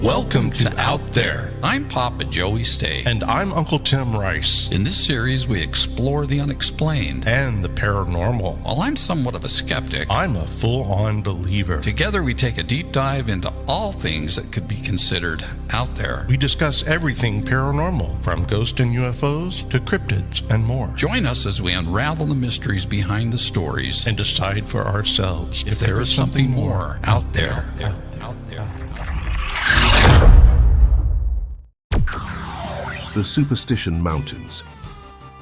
Welcome to Out There. I'm Papa Joey Stay. And I'm Uncle Tim Rice. In this series, we explore the unexplained and the paranormal. While I'm somewhat of a skeptic, I'm a full-on believer. Together, we take a deep dive into all things that could be considered out there. We discuss everything paranormal, from ghosts and UFOs to cryptids and more. Join us as we unravel the mysteries behind the stories and decide for ourselves if there is something more out there. The Superstition Mountains.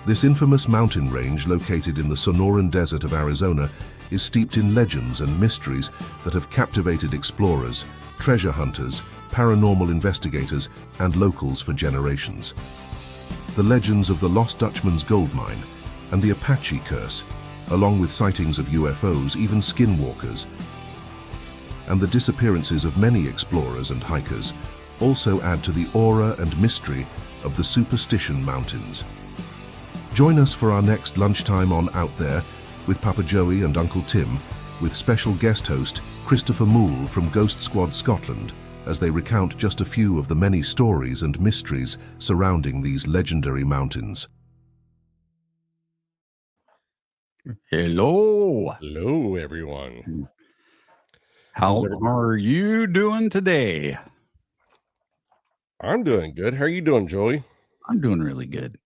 This infamous mountain range located in the Sonoran Desert of Arizona is steeped in legends and mysteries that have captivated explorers, treasure hunters, paranormal investigators, and locals for generations. The legends of the Lost Dutchman's gold mine and the Apache curse, along with sightings of UFOs, even skinwalkers, and the disappearances of many explorers and hikers also add to the aura and mystery of the Superstition Mountains. Join us for our next lunchtime on Out There with Papa Joey and Uncle Tim, with special guest host Christopher Moole from Ghost Squad Scotland, as they recount just a few of the many stories and mysteries surrounding these legendary mountains. Hello. Hello, everyone. How are you doing today? I'm doing good. How are you doing, Joey? I'm doing really good.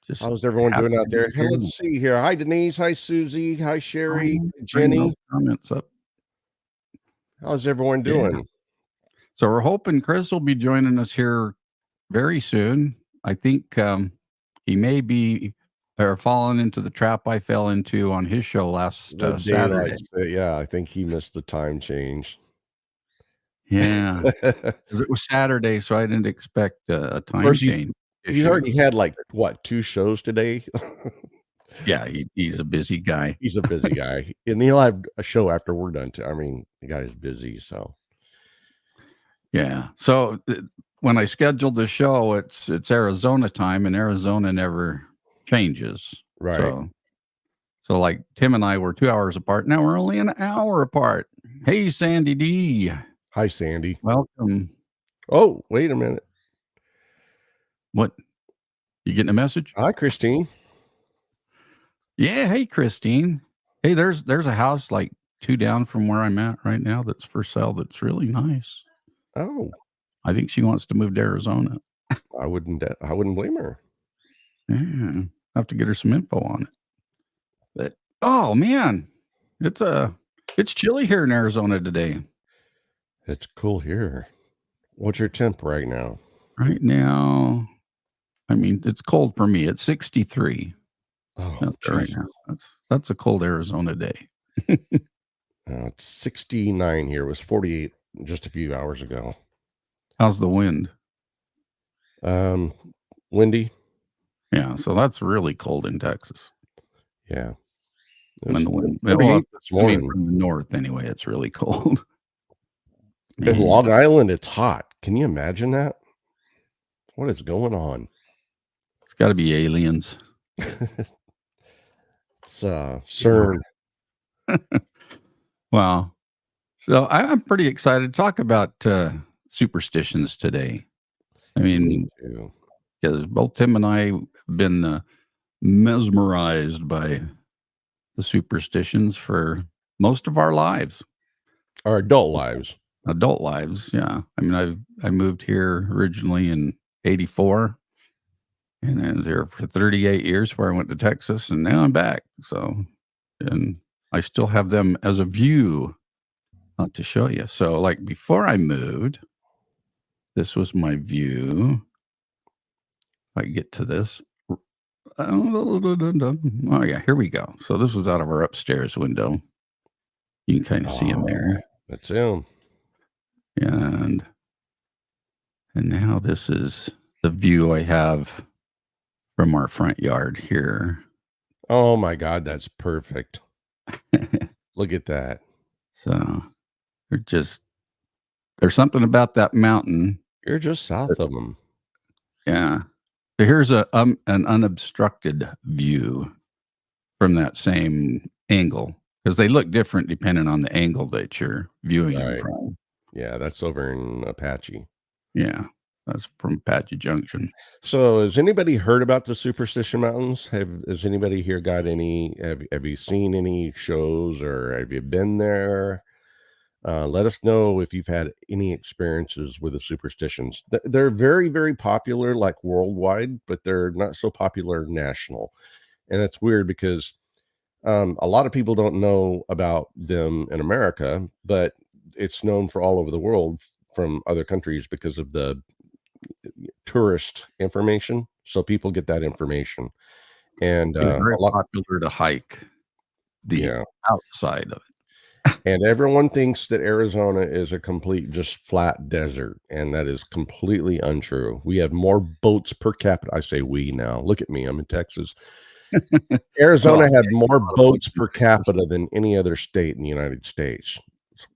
Just how's everyone doing out there? Hey, let's see here. Hi, Denise. Hi, Susie. Hi, Sherry. Jenny. Comments up. How's everyone doing? Yeah. So we're hoping Chris will be joining us here very soon. I think he may be falling into the trap I fell into on his show last Saturday. Yeah, I think he missed the time change. Yeah, because it was Saturday, so I didn't expect a time change. He's already had like what, 2 shows today? Yeah, he's a busy guy. He's a busy guy, and he'll have a show after we're done too. I mean, the guy's busy, so yeah. So when I scheduled the show, it's Arizona time, and Arizona never changes, right? So like Tim and I were 2 hours apart. Now we're only an hour apart. Hey, Sandy D. Hi, Sandy. Welcome. Oh, wait a minute. What? You getting a message? Hi, Christine. Yeah. Hey, Christine. Hey, there's a house like 2 down from where I'm at right now that's for sale. That's really nice. Oh, I think she wants to move to Arizona. I wouldn't blame her. Yeah. I have to get her some info on it. But oh man, it's chilly here in Arizona today. It's cool here. What's your temp right now? Right now, I mean, it's cold for me. It's 63. Oh, right now. That's a cold Arizona day. It's 69 here. It was 48 just a few hours ago. How's the wind? Windy. Yeah, so that's really cold in Texas. Yeah. And the wind, this morning. From the north anyway, it's really cold. In Long Island, it's hot. Can you imagine that? What is going on? It's got to be aliens. It's CERN. Wow. So I'm pretty excited to talk about superstitions today. I mean, because both Tim and I have been mesmerized by the superstitions for most of our lives. Our adult lives. Adult lives, yeah. I mean, I moved here originally in 84, and I was there for 38 years before I went to Texas, and now I'm back. So, and I still have them as a view to show you. So, like before I moved, this was my view. If I get to this. Oh yeah, here we go. So this was out of our upstairs window. You can kind of see him there. That's him. And now this is the view I have from our front yard here. Oh my God, that's perfect. Look at that. So there's something about that mountain. You're just south of them. Yeah. So here's an unobstructed view from that same angle, because they look different depending on the angle that you're viewing them from. Yeah, that's over in Apache. Yeah, that's from Apache Junction. So, has anybody heard about the Superstition Mountains? Has anybody here got any? Have you seen any shows, or have you been there? Let us know if you've had any experiences with the superstitions. They're very, very popular, like worldwide, but they're not so popular national. And that's weird because a lot of people don't know about them in America, but it's known for all over the world from other countries because of the tourist information. So people get that information. And It's a very lot, popular to hike the yeah. outside of it. And everyone thinks that Arizona is a complete, just flat desert, and that is completely untrue. We have more boats per capita. I say we now. Look at me. I'm in Texas. Well, Arizona had yeah, more a lot of boats boats in per Texas. capita than any other state in the United States,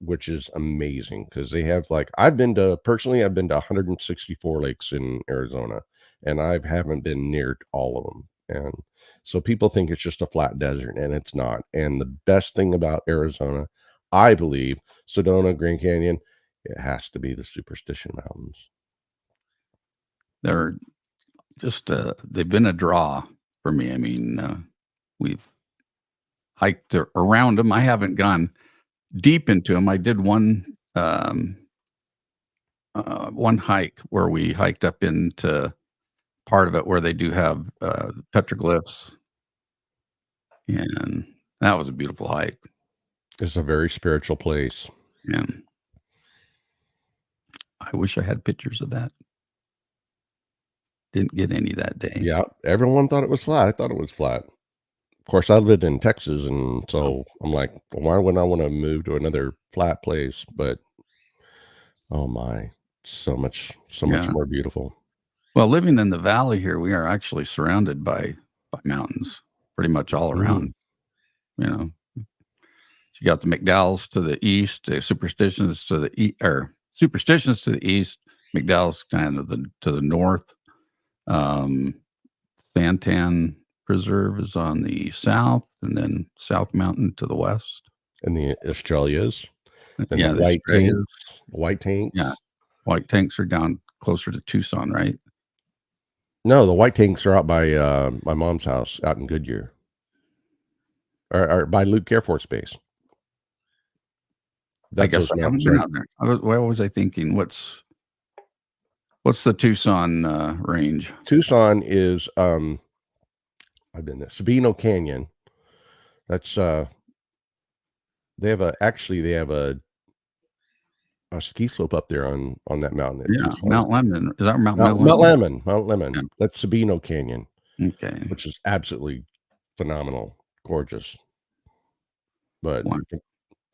which is amazing because they have like I've been to 164 lakes in Arizona, and I haven't been near all of them. And so people think it's just a flat desert, and it's not. And the best thing about Arizona, I believe, Sedona, Grand Canyon, it has to be the Superstition Mountains. They're just they've been a draw for me. I mean, we've hiked around them. I haven't gone deep into them. I did one hike where we hiked up into part of it where they do have petroglyphs, and that was a beautiful hike. It's a very spiritual place. And I wish I had pictures of that. Didn't get any that day. Yeah, everyone thought it was flat. I thought it was flat. Of course, I lived in Texas, and so I'm like, well, why would I want to move to another flat place? But oh my, so much Yeah. more beautiful. Well, living in the valley here, we are actually surrounded by mountains pretty much all around. You know, so you got the McDowells to the east, the Superstitions to the Superstitions to the east, McDowell's kind of to the north. Fantan Preserve is on the south, and then South Mountain to the west. And the Australias, and Yeah, the the white Australias. tanks, white tanks. Yeah, white tanks are down closer to Tucson, right? No, the white tanks are out by my mom's house out in Goodyear, or by Luke Air Force Base. I guess I haven't been out there. What was I thinking? What's the Tucson range? Tucson is I've been there. Sabino Canyon. That's they have a ski slope up there on that mountain at Yeah, Tucson. Mount Lemon. Is that Mount Lemon? Mount Yeah. Lemon. That's Sabino Canyon, Okay. which is absolutely phenomenal, gorgeous. But Wonderful.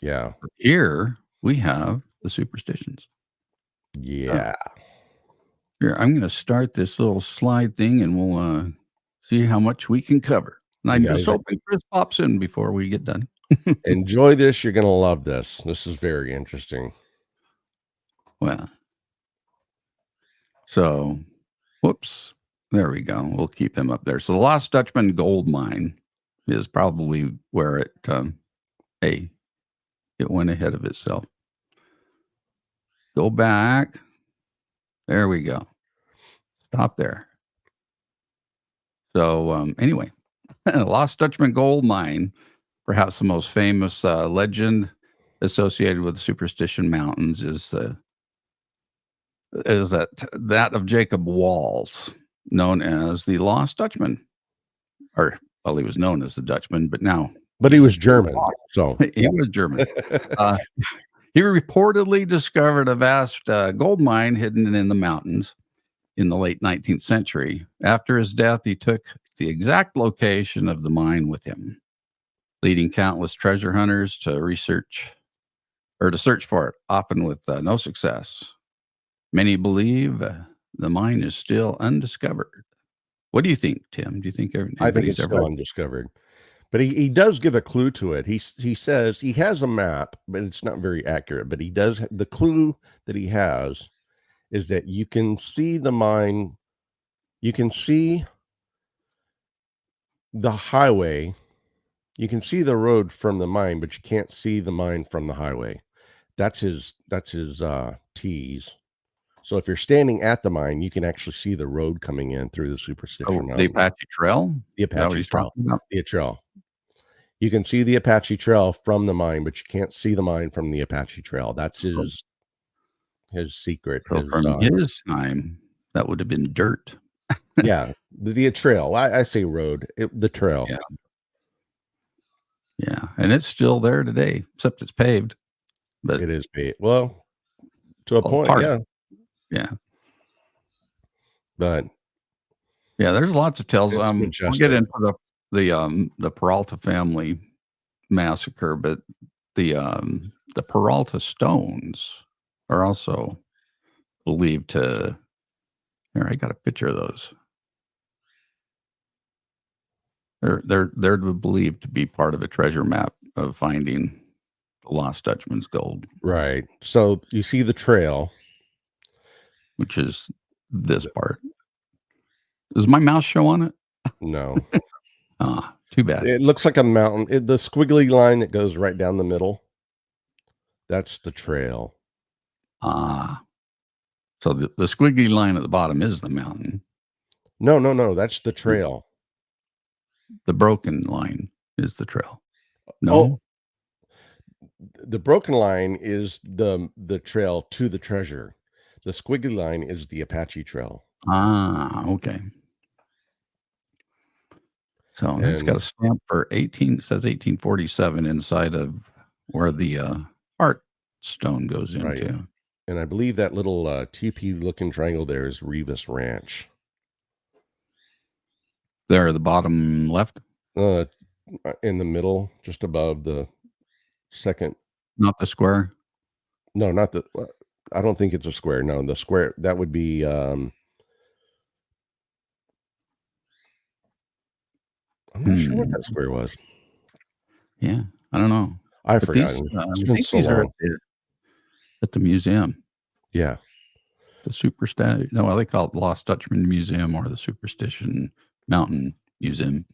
yeah, Here we have the Superstitions. yeah. Here, I'm going to start this little slide thing, and we'll see how much we can cover. And I'm just hoping Chris pops in before we get done. Enjoy this. You're going to love this. This is very interesting. Well, so, whoops. There we go. We'll keep him up there. So the Lost Dutchman gold mine is probably where it went ahead of itself. Go back. There we go. Stop there. So anyway, Lost Dutchman gold mine, perhaps the most famous legend associated with the Superstition Mountains is that of Jacob Walls, known as the Lost Dutchman. Or, well, he was known as the Dutchman, but now. But he was German, so. He was German. He reportedly discovered a vast gold mine hidden in the mountains in the late 19th century. After his death, he took the exact location of the mine with him, leading countless treasure hunters to search for it, often with no success. Many believe the mine is still undiscovered. What do you think, Tim? Do you think I think it's still undiscovered? But he does give a clue to it. He says he has a map, but it's not very accurate. But he does, the clue that he has is that you can see the mine, you can see the highway, you can see the road from the mine, but you can't see the mine from the highway. That's his tease. So if you're standing at the mine, you can actually see the road coming in through the Superstition Oh, the Mountains. Apache Trail? The Is that what Apache he's Trail. talking about? The trail. You can see the Apache Trail from the mine, but you can't see the mine from the Apache Trail. That's his secret. So from his time, that would have been dirt. Yeah, the trail. I say road. The trail. Yeah. Yeah, and it's still there today, except it's paved. But It is paved. Well, to a point, part yeah. of it. Yeah. But yeah, there's lots of tales. it's We'll majestic. get into the Peralta family massacre, but the Peralta stones are also believed to. Here, I got a picture of those. They're believed to be part of a treasure map of finding the lost Dutchman's gold, Right. So you see the trail. which is this part. Does my mouse show on it? No. Ah, too bad. It looks like a mountain. The squiggly line that goes right down the middle. That's the trail. Ah, so the squiggly line at the bottom is the mountain. No. That's the trail. The broken line is the trail. No, Oh, the broken line is the trail to the treasure. The squiggly line is the Apache Trail. ah, okay. So it's got a stamp for 18. It says 1847 inside of where the art stone goes into. Right. And I believe that little teepee looking triangle there is Revis Ranch. There, at the bottom left. In the middle, just above the second. Not the square. No, not the. I don't think it's a square. No, the square that would be. I'm not sure what that square was. Yeah, I don't know. I forgot. These, It's I been think so these are long. at the museum. Yeah. The Superstition. No, well, they call it Lost Dutchman Museum or the Superstition Mountain Museum.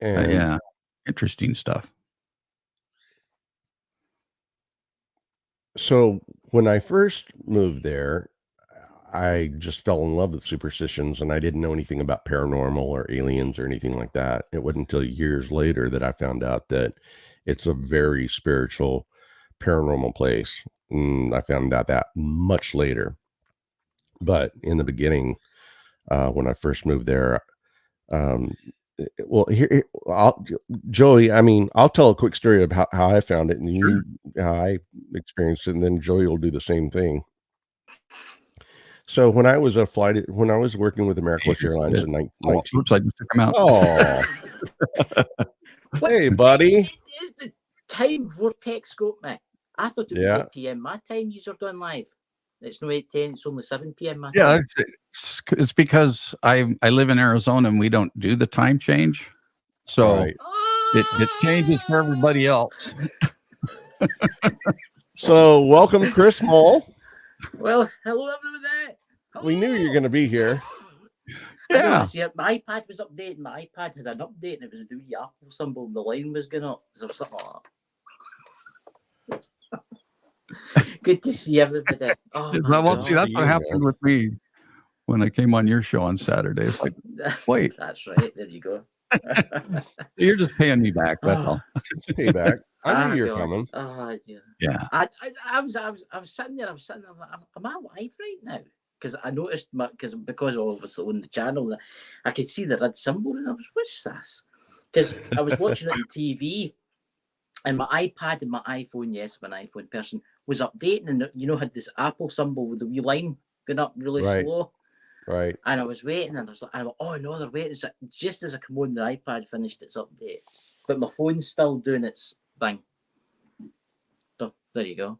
And Yeah, interesting stuff. so when I first moved there, I just fell in love with superstitions, and I didn't know anything about paranormal or aliens or anything like that. It wasn't until years later that I found out that it's a very spiritual, paranormal place. And I found out that much later. But in the beginning, when I first moved there, well, here, Joey, I mean, I'll tell a quick story of how I found it and how I experienced it, and then Joey will do the same thing. So when I was working with American Airlines in 19... Oops, I just took him out. Oh, hey, buddy. It is the time vortex got me. I thought it was 8 p.m. my time. You are going live. It's no 8:10. It's only 7 p.m. my time. It's because I live in Arizona and we don't do the time change, so Right. it changes for everybody else. So welcome, Chris Mull. Well, hello everybody. Hello. We knew you were going to be here. Yeah. My iPad was updating. My iPad had an update and it was doing the Apple symbol and the line was going up. So something like that. Good to see everybody. Oh, See, that's what happened with me when I came on your show on Saturday. It's like, wait. That's right. There you go. You're just paying me back. That's all. Payback. I knew you were coming. Yeah. I was sitting there. Am I live right now? Because I noticed because obviously on the channel I could see the red symbol and I was, what's this? Because I was watching it on TV and my iPad and my iPhone, yes, I'm an iPhone person, was updating and had this Apple symbol with the wee line going up really slow. Right. And I was waiting and I was like, oh no, they're waiting. So just as I come on, the iPad finished its update. But my phone's still doing its thing. So there you go.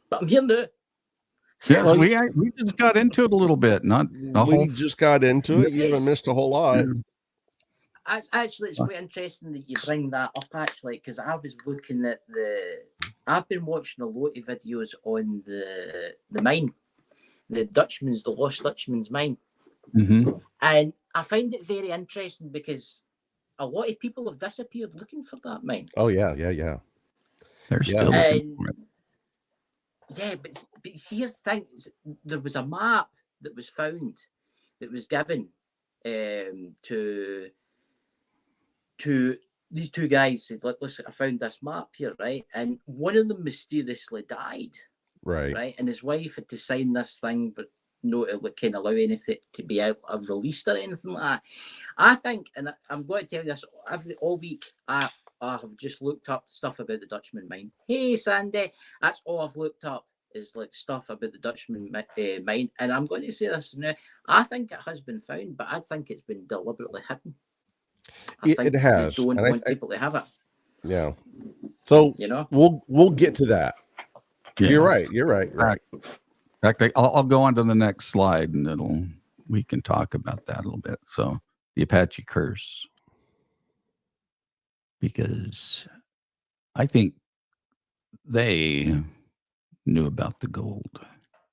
But I'm here now. Yes, we just got into it a little bit, not a whole. We just got into it. You haven't missed a whole lot. Actually, it's quite interesting that you bring that up, actually, because I was looking at I've been watching a lot of videos on the mine, the Lost Dutchman's mine. Mm-hmm. And I find it very interesting because a lot of people have disappeared looking for that mine. Oh, yeah. They're still looking for it. Yeah, but here's the thing: there was a map that was found, that was given to these two guys. Said, "Look, listen, I found this map here, right?" And one of them mysteriously died, Right. right? And his wife had to sign this thing, but no, it would kind of allow anything to be out released or anything like that. I think, and I'm going to tell you this all week. I have just looked up stuff about the Dutchman mine. Hey, Sandy, that's all I've looked up is like stuff about the Dutchman mine. And I'm going to say this now. I think it has been found, but I think it's been deliberately hidden. I think It has. they don't And want people to have it. Yeah. So You know, we'll get to that. Yes. You're right. You're right. Right. In fact, I'll go on to the next slide, and we can talk about that a little bit. So the Apache curse, because I think they knew about the gold.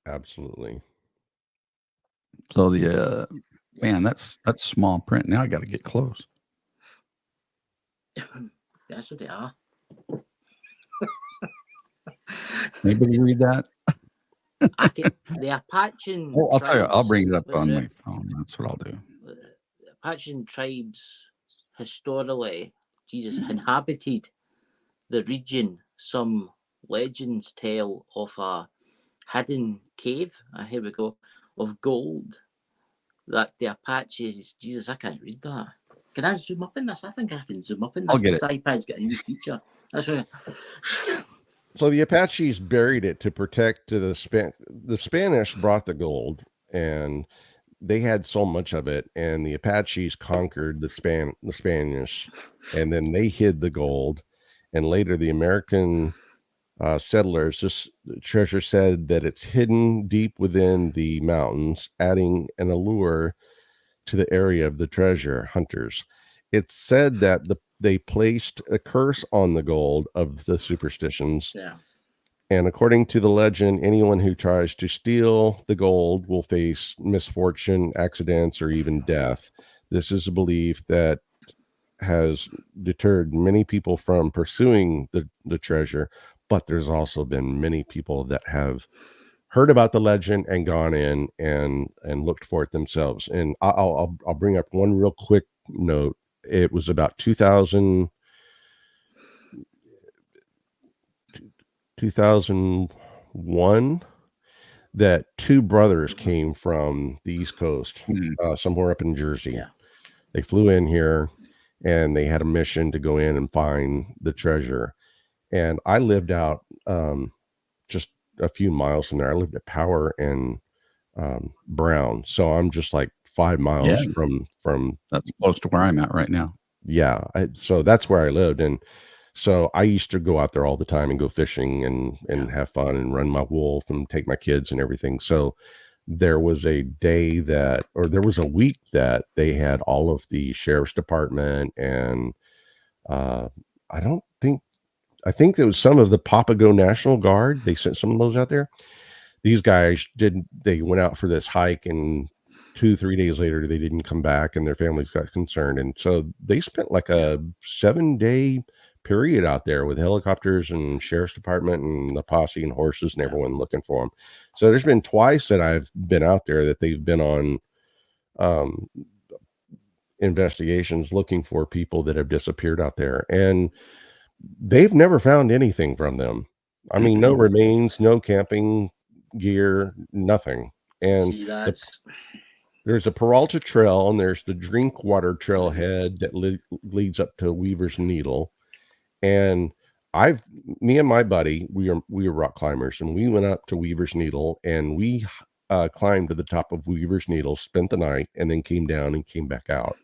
Absolutely. So the man, that's small print. Now I got to get close. that's what they are. Anybody read that? The Apache. Oh, I'll tell you. I'll tribes- bring it up what is on it? my phone. That's what I'll do. The Apache tribes historically, Jesus, inhabited the region. Some legends tell of a hidden cave, here we go, of gold that the Apaches, Jesus, I can't read that. Can I zoom up in this? I think I can zoom up in this. I'll get This iPad's got a new feature. That's right. So the Apaches buried it to protect the Spanish brought the gold, and they had so much of it, and the Apaches conquered the Spanish, and then they hid the gold, and later the American settlers, this treasure said that it's hidden deep within the mountains, adding an allure to the area of the treasure hunters. It's said that they placed a curse on the gold of the superstitions. Yeah. And according to the legend, anyone who tries to steal the gold will face misfortune, accidents, or even death. This is a belief that has deterred many people from pursuing the treasure, but there's also been many people that have heard about the legend and gone in and looked for it themselves. And I'll bring up one real quick note. It was about 2001 that two brothers came from the East Coast, somewhere up in Jersey. Yeah. They flew in here and they had a mission to go in and find the treasure. And I lived out just a few miles from there. I lived at Power and Brown. So I'm just like 5 miles from That's close to where I'm at right now. Yeah. So that's where I lived. And so I used to go out there all the time and go fishing and have fun and run my wolf and take my kids and everything. So there was a day there was a week that they had all of the sheriff's department and I think there was some of the Papago National Guard. They sent some of those out there. These guys they went out for this hike, and 2-3 days later, they didn't come back and their families got concerned. And so they spent like a 7-day period out there with helicopters and sheriff's department and the posse and horses and everyone looking for them. So there's been twice that I've been out there that they've been on investigations looking for people that have disappeared out there. And they've never found anything from them. I mean, no remains, no camping gear, nothing. And there's a Peralta Trail, and there's the Drinkwater Trailhead that leads up to Weaver's Needle. And me and my buddy, we were rock climbers, and we went up to Weaver's Needle, and we climbed to the top of Weaver's Needle, spent the night, and then came down and came back out.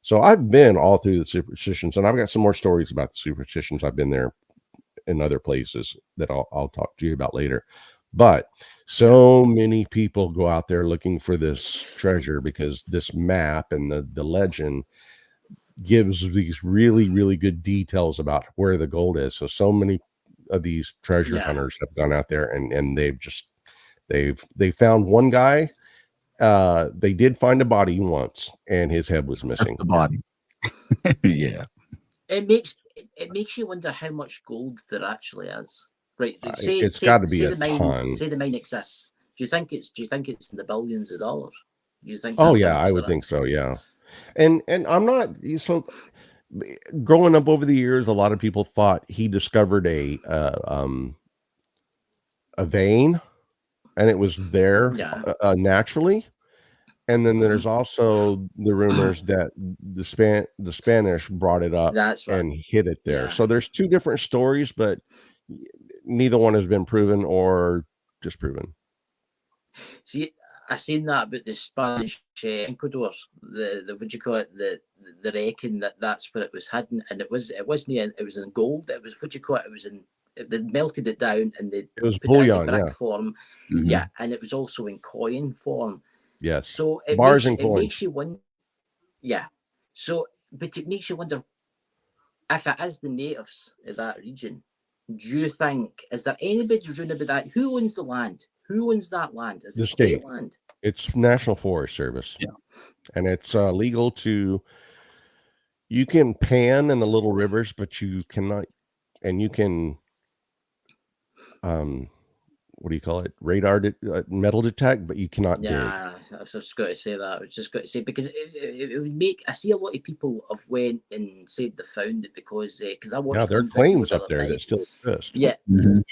So I've been all through the superstitions, and I've got some more stories about the superstitions. I've been there in other places that I'll talk to you about later. But so many people go out there looking for this treasure because this map and the legend gives these really, really good details about where the gold is. So many of these treasure hunters have gone out there and they found one guy. They did find a body once, and his head was missing. The body. Yeah. It makes you wonder how much gold there actually is. Right. It's got to be a ton. Say the mine exists. Do you think it's in the billions of dollars? Do you think? Oh yeah, I would think so. Yeah, and I'm not so. Growing up over the years, a lot of people thought he discovered a vein, and it was there naturally. And then there's also the rumors that the Spanish brought it up and hid it there. So there's two different stories, but neither one has been proven or disproven. See, I seen that about the Spanish Encodors. The what do you call it? The reckon that's where it was hidden, and it wasn't. It was in gold. It was what do you call it? It was in. They melted it down and it was bullion, brick form. Yeah, and it was also in coin form. Yes. So it makes you wonder. Yeah. So, but it makes you wonder if it is the natives of that region. Do you think, is there anybody who's about that? Who owns the land? Who owns that land? Is it the state land? It's National Forest Service. Yeah. And it's legal to, you can pan in the little rivers, but you cannot, and you can, what do you call it? Metal detect, but you cannot dig. Yeah, I was just going to say that. I was just going to say, because it would make, I see a lot of people have went and said they found it because I watched. Yeah, there are claims up there that still exist. Yeah,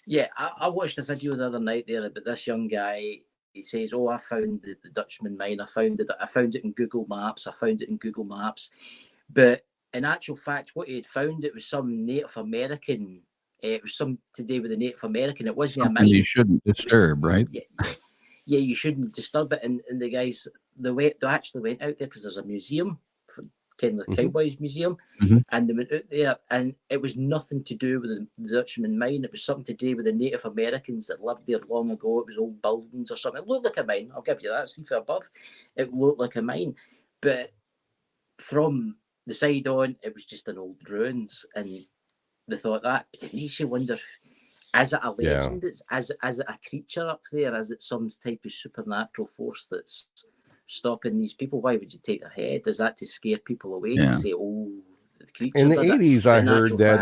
yeah. I watched a video the other night there about this young guy. He says, "Oh, I found the Dutchman mine. I found it in Google Maps. But in actual fact, what he had found, it was some Native American. It was some to do with the Native American. It wasn't something a mine. You shouldn't disturb, right? Yeah, you shouldn't disturb it. And the guys, they actually went out there because there's a museum, kind of the Cowboys Museum, and they went out there, and it was nothing to do with the Dutchman mine. It was something to do with the Native Americans that lived there long ago. It was old buildings or something. It looked like a mine. I'll give you that. See from above, it looked like a mine, but from the side on, it was just an old ruins, and they thought that. But it makes you wonder: is it a legend? Yeah. Is it a creature up there? Is it some type of supernatural force that's stopping these people? Why would you take their head? Is that to scare people away? To say, "Oh, the creature." In the 80s, I heard that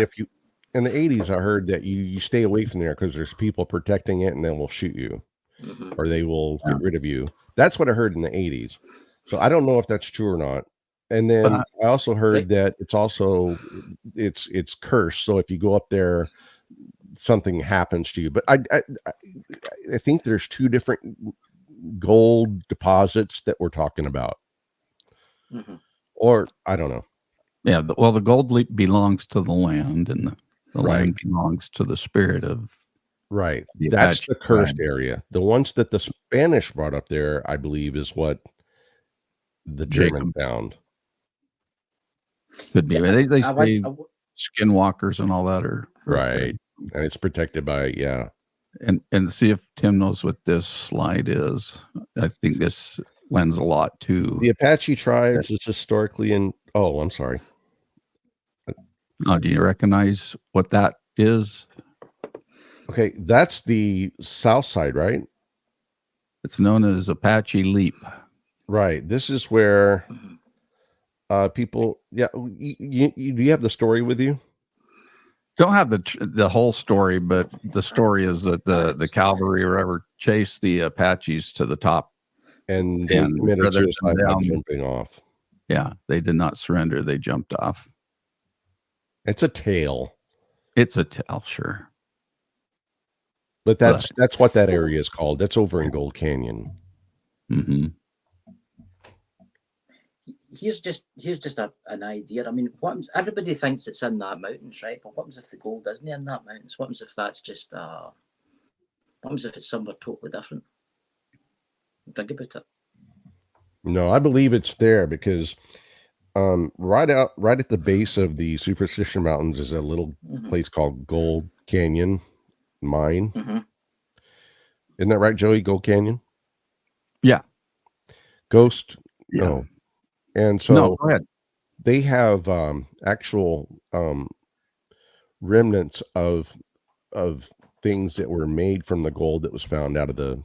I heard that you stay away from there because there's people protecting it, and they will shoot you, or they will get rid of you. That's what I heard in the 80s. So I don't know if that's true or not. And then I also heard that it's also it's cursed. So if you go up there, something happens to you. But I think there's two different gold deposits that we're talking about, or I don't know. Yeah, the gold belongs to the land, and the land belongs to the spirit of. Right, that's the cursed area. The ones that the Spanish brought up there, I believe, is what the German found. Could be. Yeah, they say skinwalkers and all that are right, and it's protected by And see if Tim knows what this slide is. I think this lends a lot to the Apache tribes. Is historically in. Oh, I'm sorry. Do you recognize what that is? Okay, that's the south side, right? It's known as Apache Leap. Right. This is where people. Yeah, you have the story with you? Don't have the whole story, but the story is that the cavalry or whatever chased the Apaches to the top, and committed suicide by jumping off. Yeah, they did not surrender; they jumped off. It's a tale. It's a tale, sure. But that's what that area is called. That's over in Gold Canyon. Here's just an idea. I mean, everybody thinks it's in that mountains, right? But what happens if the gold isn't in that mountains? What happens if that's just what happens if it's somewhere totally different? Think about it. No, I believe it's there because right at the base of the Superstition Mountains is a little place called Gold Canyon Mine. Isn't that right, Joey? Gold Canyon? Yeah. Ghost? Yeah. No. And so go ahead. They have actual remnants of things that were made from the gold that was found out of the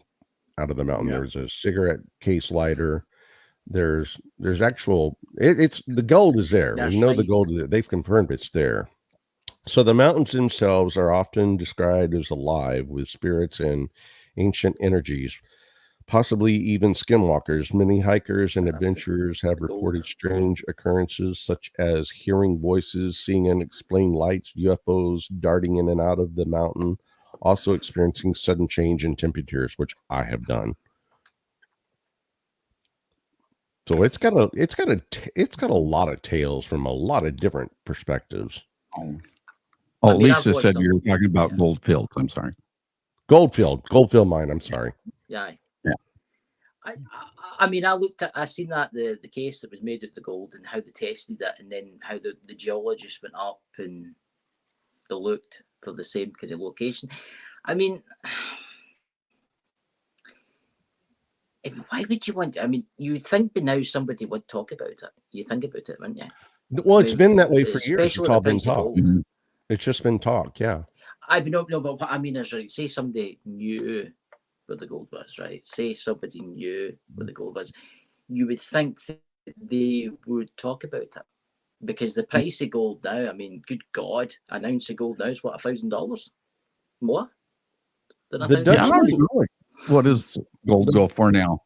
mountain. Yeah. There's a cigarette case lighter. There's actual it's the gold is there. We know the gold is there. They've confirmed it's there. So the mountains themselves are often described as alive with spirits and ancient energies, possibly even skinwalkers. Many hikers and That's the- adventurers have the gold. reported strange occurrences such as hearing voices, seeing unexplained lights, UFOs darting in and out of the mountain, also experiencing sudden change in temperatures, which I have done. So it's got a lot of tales from a lot of different perspectives. Oh, I mean, I've Lisa watched said them. you were talking about Yeah. Goldfield. I'm sorry. Goldfield mine. I'm sorry. Yeah. Yeah. I mean, I seen that the case that was made at the gold and how they tested it, and then how the geologists went up and they looked for the same kind of location. I mean, why would you want? I mean, you would think by now somebody would talk about it. You think about it, wouldn't you? Well, it's I mean, been that way for years. especially It's with all the been price of talk. gold. Mhm. It's just been talk. Yeah. I mean, no, but what I mean is, right, say somebody knew where the gold was, right? Say somebody knew where the gold was. You would think that they would talk about it because the price of gold now, I mean, good God, an ounce of gold now is what, $1,000 more than The $1,000? Dutch- Yeah, I don't even know what does gold go for now?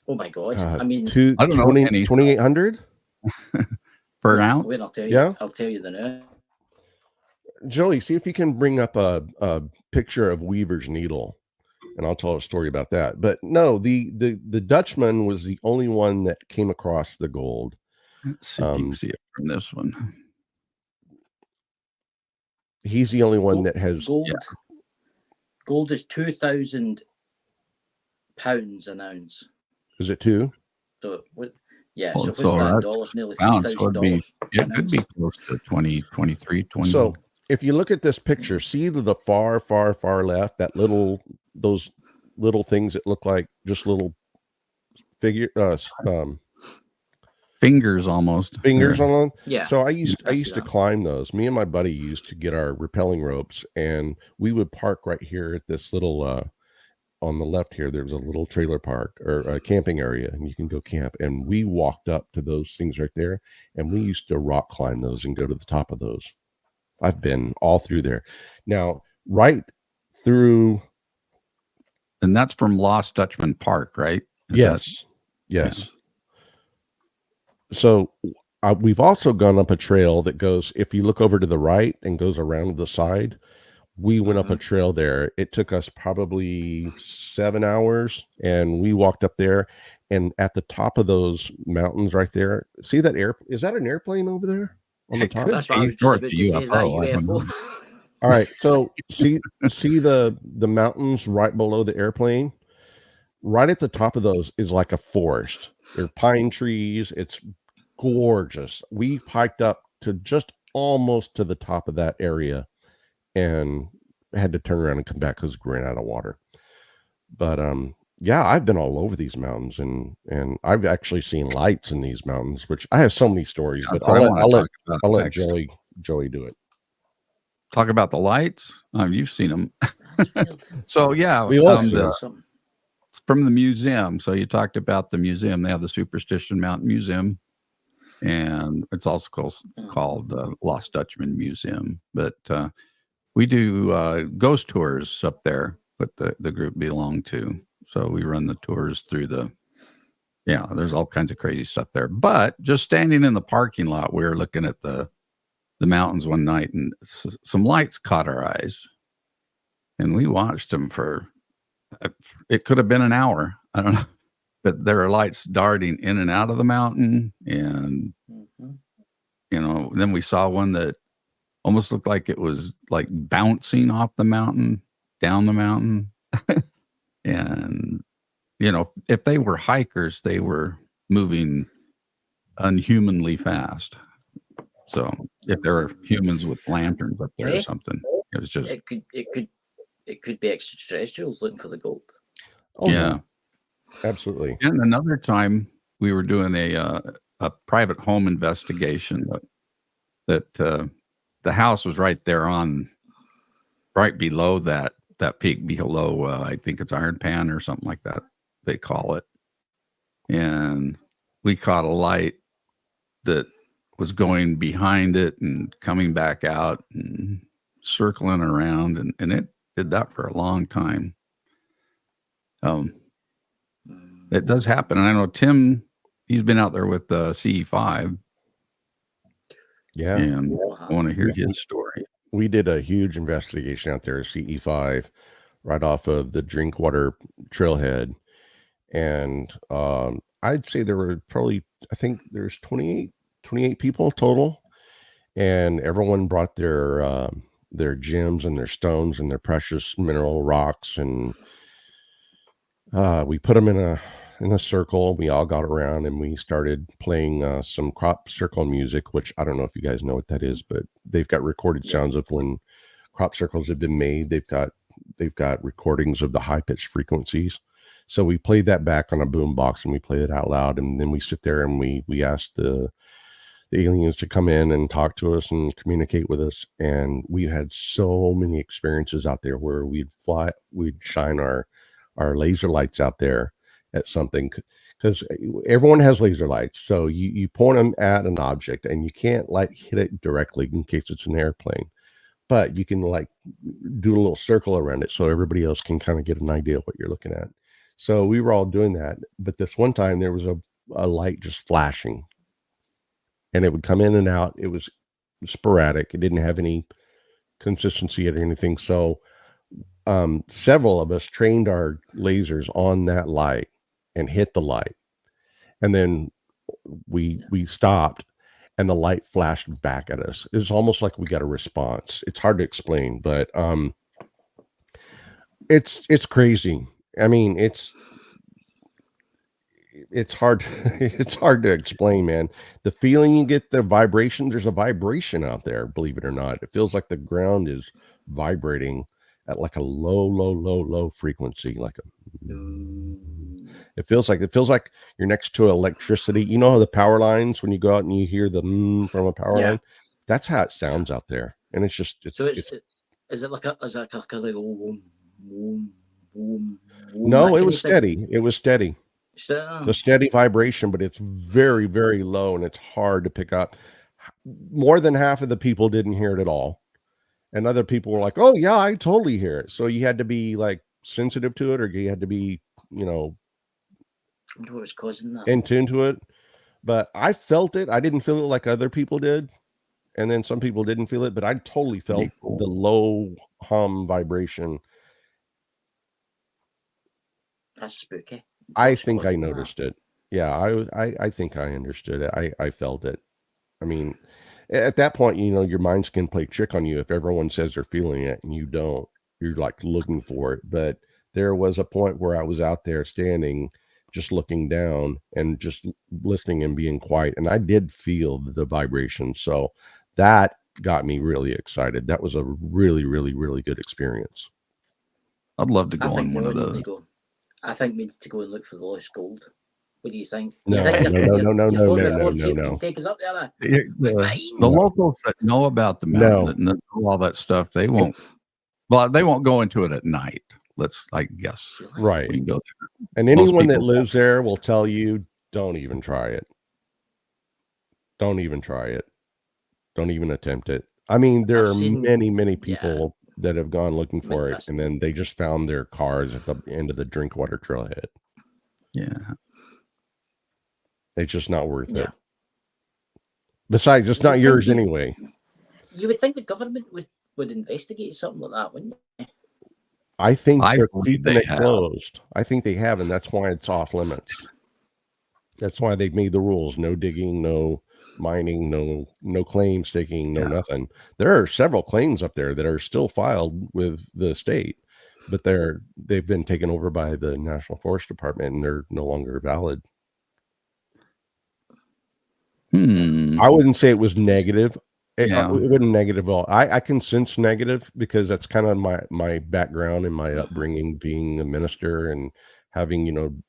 Oh my God! I mean, I don't know, Kenny. 2,800. Per ounce? wait, I'll tell you. Yeah. I'll tell you the now. Joey, see if you can bring up a picture of Weaver's needle, and I'll tell a story about that. But no, the Dutchman was the only one that came across the gold. Let's see if you can see it from this one. He's the only one that has. Gold. Gold is £2,000 an ounce. Is it two? So what? Yeah. Well, so what's so that? that's Dollars, nearly ounce would be, $3,000. it could be close to 20, 23, 20. So if you look at this picture, see the far left, that those little things that look like just little fingers almost. fingers There. on them. Yeah. So I used I see to that. climb those. Me and my buddy used to get our rappelling ropes, and we would park right here at this little on the left here. There's a little trailer park or a camping area, and you can go camp. And we walked up to those things right there, and we used to rock climb those and go to the top of those. I've been all through there. Now, right through. And that's from Lost Dutchman Park, right? Yes. So we've also gone up a trail that goes, if you look over to the right and goes around the side, we went up a trail there. It took us probably 7 hours, and we walked up there, and at the top of those mountains right there, see that is that an airplane over there on the It top? could That's what I was just Or about the to say. Is that UFO, I don't UFO? know. All right, so see the mountains right below the airplane. Right at the top of those is like a forest. There are pine trees. It's gorgeous. We hiked up to just almost to the top of that area, and had to turn around and come back because we ran out of water. But yeah, I've been all over these mountains, and I've actually seen lights in these mountains, which I have so many stories. That's But what I wanna I'll talk about let next. Joey do it. Talk about the lights. You've seen them. That's weird. So yeah, We all see Something. it's from the museum. So you talked about the museum. They have the Superstition Mountain Museum, and it's also called the Lost Dutchman Museum. But we do ghost tours up there, what the group belonged to. So we run the tours through there's all kinds of crazy stuff there. But just standing in the parking lot, we were looking at the mountains one night, and some lights caught our eyes, and we watched them for, it could have been an hour. I don't know, but there are lights darting in and out of the mountain. And, then we saw one that almost looked like it was like bouncing off the mountain, down the mountain. And, if they were hikers, they were moving unhumanly fast. So if there are humans with lanterns up there or something, it was just, It could be extraterrestrials looking for the gold. Oh, yeah. absolutely. And another time we were doing a private home investigation that the house was right there right below that peak below, I think it's Iron Pan or something like that, they call it. And we caught a light that was going behind it and coming back out and circling around, and it did that for a long time. It does happen. And I know Tim, he's been out there with the CE5. Yeah. And I want to hear his story. We did a huge investigation out there at CE5 right off of the Drinkwater Trailhead. And I'd say there were probably, I think there's 28 people total. And everyone brought their gems and their stones and their precious mineral rocks. And we put them in a circle. We all got around and we started playing some crop circle music, which I don't know if you guys know what that is, but they've got recorded sounds of when crop circles have been made. They've got recordings of the high pitched frequencies. So we played that back on a boom box and we played it out loud. And then we sit there and we asked the aliens to come in and talk to us and communicate with us. And we had so many experiences out there where we'd shine our laser lights out there at something, because everyone has laser lights. So you point them at an object and you can't hit it directly in case it's an airplane, but you can do a little circle around it so everybody else can kind of get an idea of what you're looking at. So we were all doing that. But this one time there was a light just flashing and it would come in and out. It was sporadic. It didn't have any consistency or anything. So several of us trained our lasers on that light and hit the light. And then we stopped and the light flashed back at us. It was almost like we got a response. It's hard to explain, but it's crazy. I mean, it's hard to explain, man. The feeling you get, the vibration, there's a vibration out there, believe it or not. It feels like the ground is vibrating at like a low frequency, it feels like you're next to electricity. You know how the power lines, when you go out and you hear the from a power line, that's how it sounds out there. And it's just is it like a boom, boom, boom? No, it was steady. It was steady. The steady vibration, but it's very, very low and it's hard to pick up. More than half of the people didn't hear it at all. And other people were like, oh yeah, I totally hear it. So you had to be sensitive to it, or you had to be, I wonder what was causing that. In tune to it. But I felt it. I didn't feel it like other people did. And then some people didn't feel it, but I totally felt the low hum vibration. That's spooky. I think I noticed it. Yeah, I think I understood it. I felt it. I mean, at that point, your minds can play trick on you if everyone says they're feeling it and you don't. You're looking for it. But there was a point where I was out there standing, just looking down and just listening and being quiet. And I did feel the vibration. So that got me really excited. That was a really, really, really good experience. I'd love to go on one of those. I think we need to go and look for the lost gold. What do you think? No. Take us up there. The locals that know about the mountain, that know all that stuff, they won't. Well, they won't go into it at night. I guess. Right. We can go there. And anyone that lives there will tell you, don't even try it. Don't even try it. Don't even attempt it. I mean, there are many people that have gone looking for it, and then they just found their cars at the end of the Drinkwater Trailhead. Yeah. It's just not worth it. Besides, it's not yours anyway. You would think the government would investigate something like that, wouldn't you? I think they're keeping it closed. I think they have, and that's why it's off limits. That's why they've made the rules: no digging, no mining, no claim staking, no nothing. There are several claims up there that are still filed with the state, but they've been taken over by the National Forest Department and they're no longer valid. I wouldn't say it was negative. It wasn't negative at all. I can sense negative because that's kind of my background and my upbringing, being a minister and having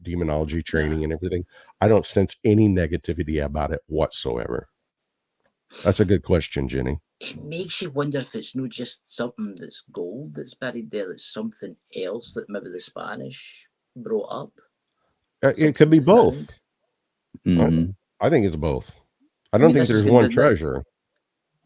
demonology training and everything. I don't sense any negativity about it whatsoever. That's a good question, Jenny. It makes you wonder if it's not just something that's gold that's buried there, that's something else that maybe the Spanish brought up. It could be both. I think it's both. I don't think there's one treasure.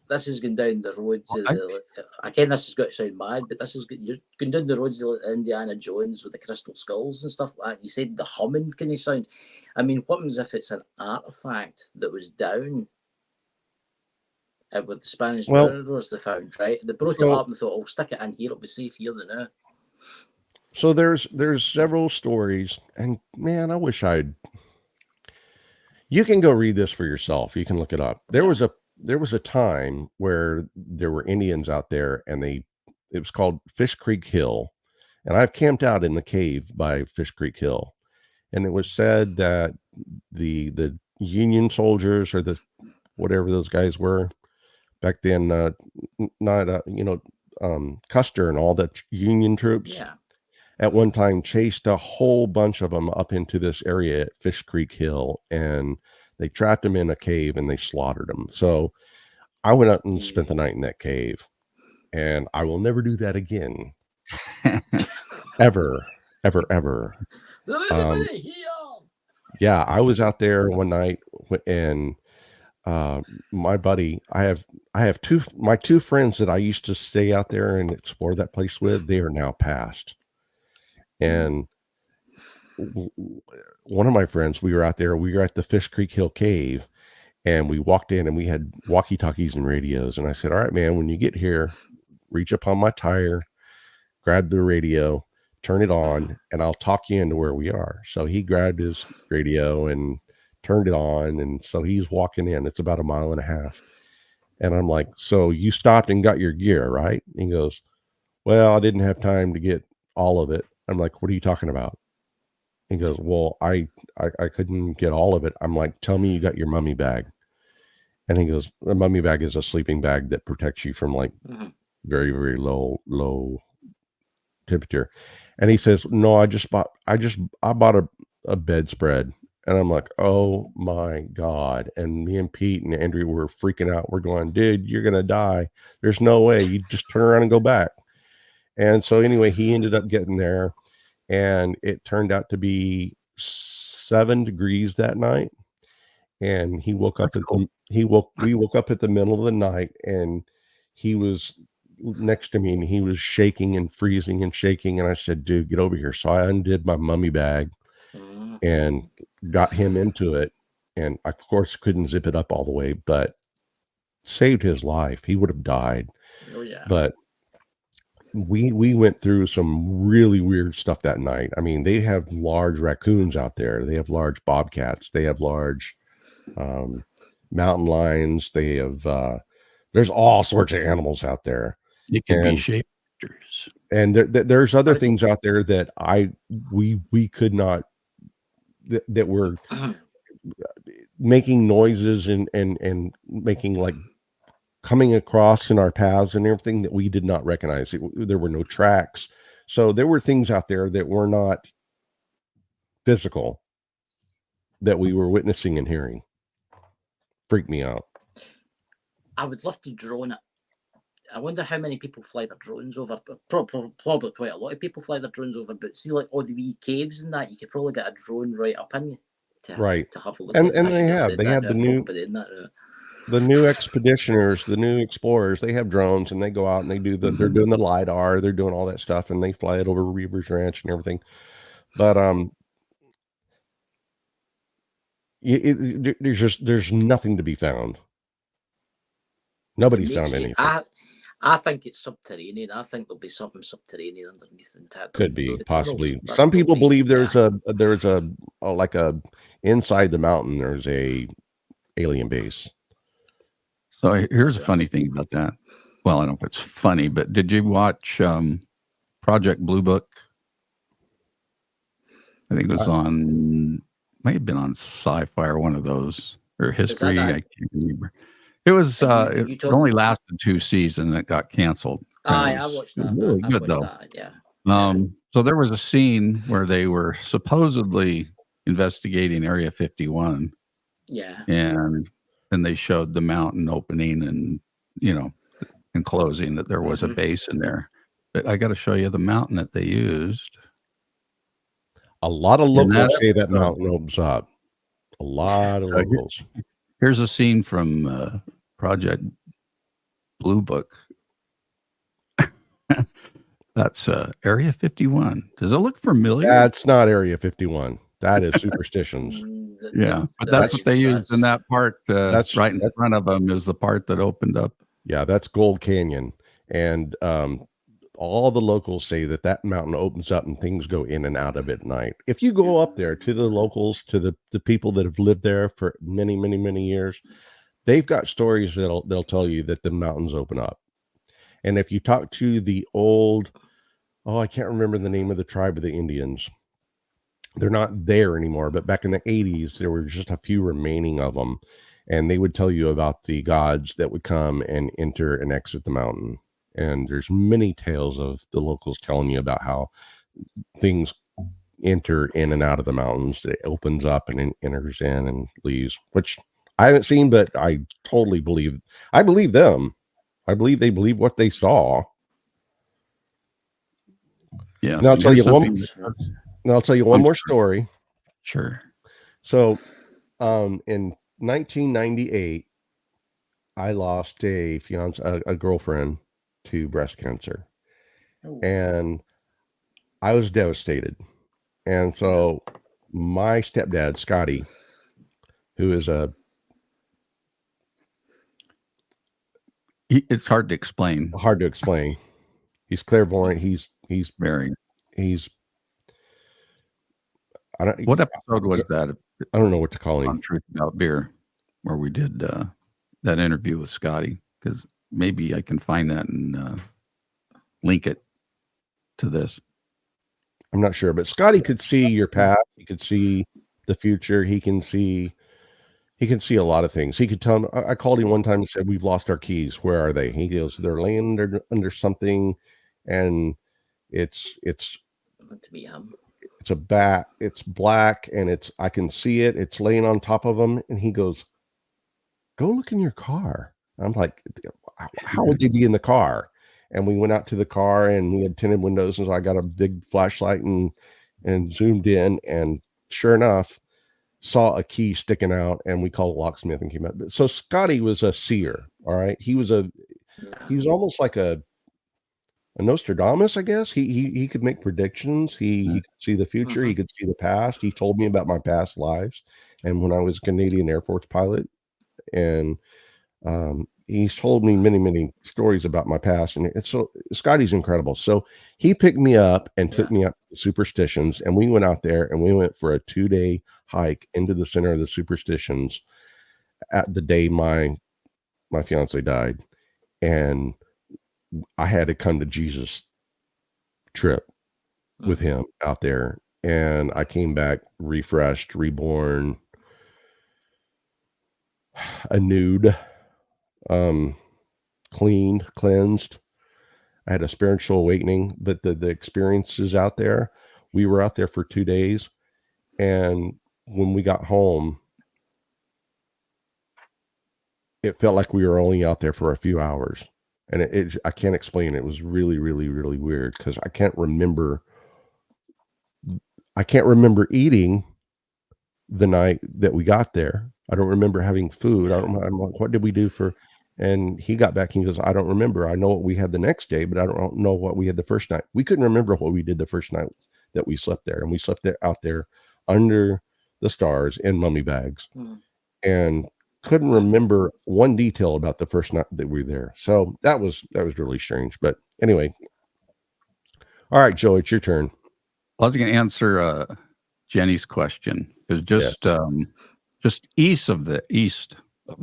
This is going down the road to the. Again, this has got to sound mad, but this is you're going down the roads to Indiana Jones with the crystal skulls and stuff like that. You said the humming kind of sound. I mean, what happens if it's an artifact that was down with the Spanish murderers they found, right? They brought it up and thought, "Oh, stick it in here. It'll be safe here than now." So there's several stories, and man, I wish I'd. You can go read this for yourself. You can look it up. There was a time where there were Indians out there, and it was called Fish Creek Hill, and I've camped out in the cave by Fish Creek Hill, and it was said that the Union soldiers, or the whatever those guys were back then, Custer and all the Union troops, at one time chased a whole bunch of them up into this area at Fish Creek Hill, and they trapped them in a cave and they slaughtered them. So I went up and spent the night in that cave, and I will never do that again. ever. Yeah, I was out there one night, and my buddy, I have my two friends that I used to stay out there and explore that place with. They are now passed. And one of my friends, we were out there, we were at the Fish Creek Hill Cave, and we walked in and we had walkie-talkies and radios. And I said, all right, man, when you get here, reach up on my tire, grab the radio, turn it on, and I'll talk you into where we are. So he grabbed his radio and turned it on. And so he's walking in. It's about 1.5 miles. And I'm like, so you stopped and got your gear, right? And he goes, well, I didn't have time to get all of it. I'm like, what are you talking about? He goes, well, I couldn't get all of it. I'm like, tell me you got your mummy bag. And he goes, a mummy bag is a sleeping bag that protects you from like very, very low temperature. And he says, no, I bought a bedspread. And I'm like, oh my God. And me and Pete and Andrew were freaking out. We're going, dude, you're going to die. There's no way. You just turn around and go back. And so anyway, he ended up getting there, and it turned out to be 7 degrees that night. And he woke up we woke up at the middle of the night, and he was next to me, and he was shaking and freezing and shaking. And I said, dude, get over here. So I undid my mummy bag and got him into it. And I, of course, couldn't zip it up all the way, but saved his life. He would have died. Oh, yeah. But we went through some really weird stuff that night. I mean, they have large raccoons out there. They have large bobcats. They have large mountain lions. They have there's all sorts of animals out there. It can be shapeshifters. And there's other things out there that we could not, that were making noises and making like coming across in our paths and everything that we did not recognize. There were no tracks. So there were things out there that were not physical that we were witnessing and hearing. Freaked me out. I would love to drone it. I wonder how many people fly their drones over. Probably quite a lot of people fly their drones over. But see, like all the wee caves and that, you could probably get a drone right up in you to have a look. And they have the new expeditioners, the new explorers. They have drones, and they go out and they do they're doing the LiDAR, they're doing all that stuff, and they fly it over Reaver's Ranch and everything. But there's nothing to be found. Nobody's found anything. I think it's subterranean. I think there'll be something subterranean underneath the entire. Could be, possibly. Some people believe there's a like a inside the mountain there's a alien base. So here's a funny thing about that. Well, I don't know if it's funny, but did you watch Project Blue Book? I think it was might have been on Sci-Fi or one of those, or History. I can't remember. It was it only lasted 2 seasons and it got canceled. I watched that. Really good though. So there was a scene where they were supposedly investigating Area 51. Yeah. And they showed the mountain opening and and closing, that there was a base in there. But I got to show you the mountain that they used. A lot of locals say that mountain opens up. A lot of locals. Here's a scene from Project Blue Book. That's Area 51. Does it look familiar? That's not Area 51. That is Superstitions. Yeah, but that's what they used in that part. That's right in front of them is the part that opened up. Yeah, that's Gold Canyon. And all the locals say that that mountain opens up and things go in and out of it at night. If you go up there to the locals, to the people that have lived there for many, many, many years, they've got stories they'll tell you that the mountains open up. And if you talk to the old, I can't remember the name of the tribe of the Indians. They're not there anymore, but back in the 80s, there were just a few remaining of them. And they would tell you about the gods that would come and enter and exit the mountain. And there's many tales of the locals telling you about how things enter in and out of the mountains. It opens up and enters in and leaves, which I haven't seen, but I totally believe. I believe them. I believe they believe what they saw. Yeah. Now I'll tell you one more story. Sure. So, in 1998, I lost a girlfriend to breast cancer, and I was devastated. And so my stepdad, Scotty, who is it's hard to explain. He's clairvoyant. He's very. What episode was that? I don't know what to call him. On Truth About Beer, where we did that interview with Scotty, because maybe I can find that and link it to this. I'm not sure, but Scotty could see your past. He could see the future. He can see a lot of things. He could tell me. I called him one time and said, "We've lost our keys. Where are they?" He goes, "They're laying under something, and it's a bat. It's black, and I can see it. It's laying on top of them." And he goes, "Go look in your car." I'm like, "How would they be in the car?" And we went out to the car, and we had tinted windows, and so I got a big flashlight and zoomed in, and sure enough, saw a key sticking out, and we called a locksmith and came out. So Scotty was a seer. All right, he was almost like a Nostradamus, I guess. He could make predictions. He could see the future. He could see the past. He told me about my past lives, and when I was a Canadian Air Force pilot, and he's told me many, many stories about my past. And so Scotty's incredible. So he picked me up and took me up to Superstitions, and we went out there, and we went for a 2-day hike into the center of the Superstitions at the day my fiance died. And I had a come to Jesus trip with him out there, and I came back refreshed, reborn, renewed, cleaned, cleansed. I had a spiritual awakening. But the experiences out there, we were out there for 2 days, and when we got home, it felt like we were only out there for a few hours. And I can't explain it. It was really, really, really weird, because I can't remember eating the night that we got there. I don't remember having food. I'm like, what did we do for? And he got back and he goes, "I don't remember. I know what we had the next day, but I don't know what we had the first night." We couldn't remember what we did the first night that we slept there. And we slept there out there under the stars in mummy bags, and couldn't remember one detail about the first night that we were there. So that was really strange. But anyway, all right, Joe, it's your turn. I was going to answer Jenny's question. Because just east of the